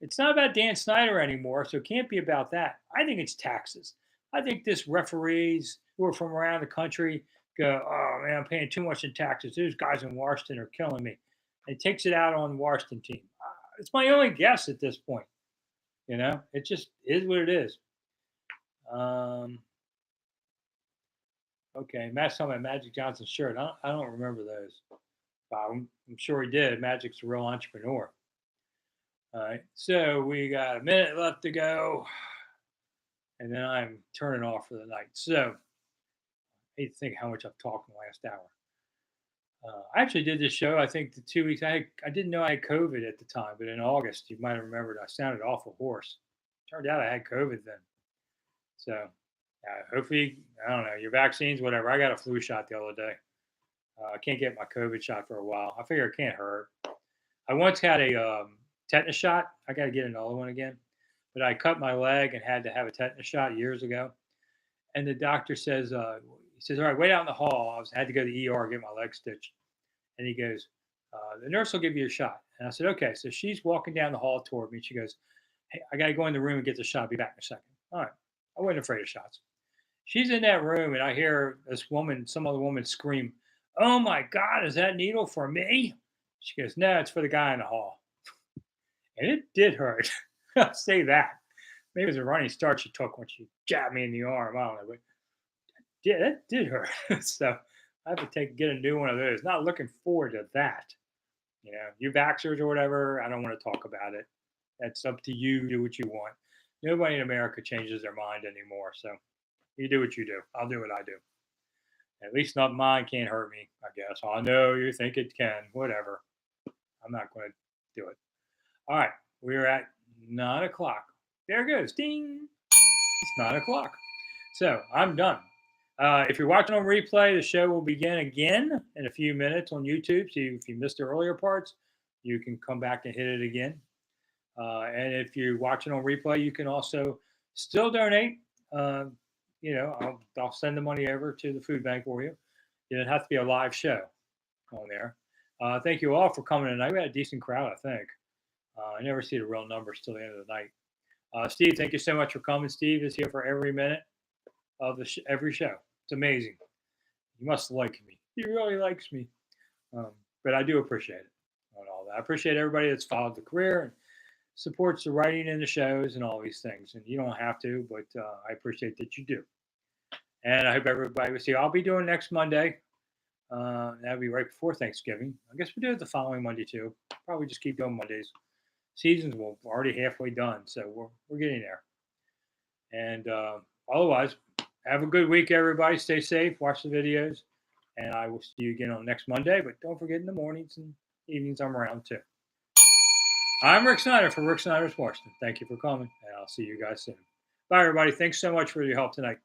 it's not about Dan Snider anymore, so it can't be about that. I think it's taxes. I think this referees who are from around the country go, oh man, I'm paying too much in taxes. Those guys in Washington are killing me. And it takes it out on the Washington team. It's my only guess at this point. It just is what it is. Okay, Matt's talking about Magic Johnson's shirt. I don't remember those. I'm sure he did. Magic's a real entrepreneur. All right, so we got a minute left to go, and then I'm turning off for the night. So I hate to think how much I've talked in the last hour. I actually did this show. I think the 2 weeks I didn't know I had COVID at the time, but in August you might have remembered I sounded awful hoarse. Turned out I had COVID then. So hopefully, I don't know, your vaccines, whatever. I got a flu shot the other day. I can't get my COVID shot for a while. I figure it can't hurt. I once had a tetanus shot. I got to get another one again. But I cut my leg and had to have a tetanus shot years ago. And the doctor says, he says, all right, wait out in the hall. I had to go to the ER, get my leg stitched. And he goes, the nurse will give you a shot. And I said, okay. So she's walking down the hall toward me. She goes, hey, I got to go in the room and get the shot. I'll be back in a second. All right. I wasn't afraid of shots. She's in that room, and I hear some other woman scream, oh my God, is that needle for me? She goes, no, it's for the guy in the hall. And it did hurt. I'll say that. Maybe it was a running start she took when she jabbed me in the arm. I don't know. But yeah, that did hurt. So I have to get a new one of those. Not looking forward to that. You vaxxers or whatever, I don't want to talk about it. That's up to you. Do what you want. Nobody in America changes their mind anymore. So you do what you do. I'll do what I do. At least not mine can't hurt me, I guess. I know you think it can. Whatever. I'm not going to do it. All right. We're at 9 o'clock. There it goes. Ding. It's 9 o'clock. So I'm done. If you're watching on replay, the show will begin again in a few minutes on YouTube. So if you missed the earlier parts, you can come back and hit it again. And if you're watching on replay, you can also still donate. I'll send the money over to the food bank for you. It doesn't have to be a live show on there. Thank you all for coming tonight. We had a decent crowd, I think. I never see the real numbers till the end of the night. Steve, thank you so much for coming. Steve is here for every minute of every show. It's amazing. He must like me. He really likes me. But I do appreciate it and all that. I appreciate everybody that's followed the career supports the writing and the shows and all these things. And you don't have to, but I appreciate that you do. And I hope everybody will see. I'll be doing next Monday. That'll be right before Thanksgiving. I guess we do it the following Monday too. Probably just keep doing Mondays. Season's already halfway done, so we're getting there. And otherwise, have a good week, everybody. Stay safe. Watch the videos, and I will see you again on next Monday. But don't forget in the mornings and evenings I'm around too. I'm Rick Snider for Rick Snider's Washington. Thank you for coming, and I'll see you guys soon. Bye, everybody. Thanks so much for your help tonight.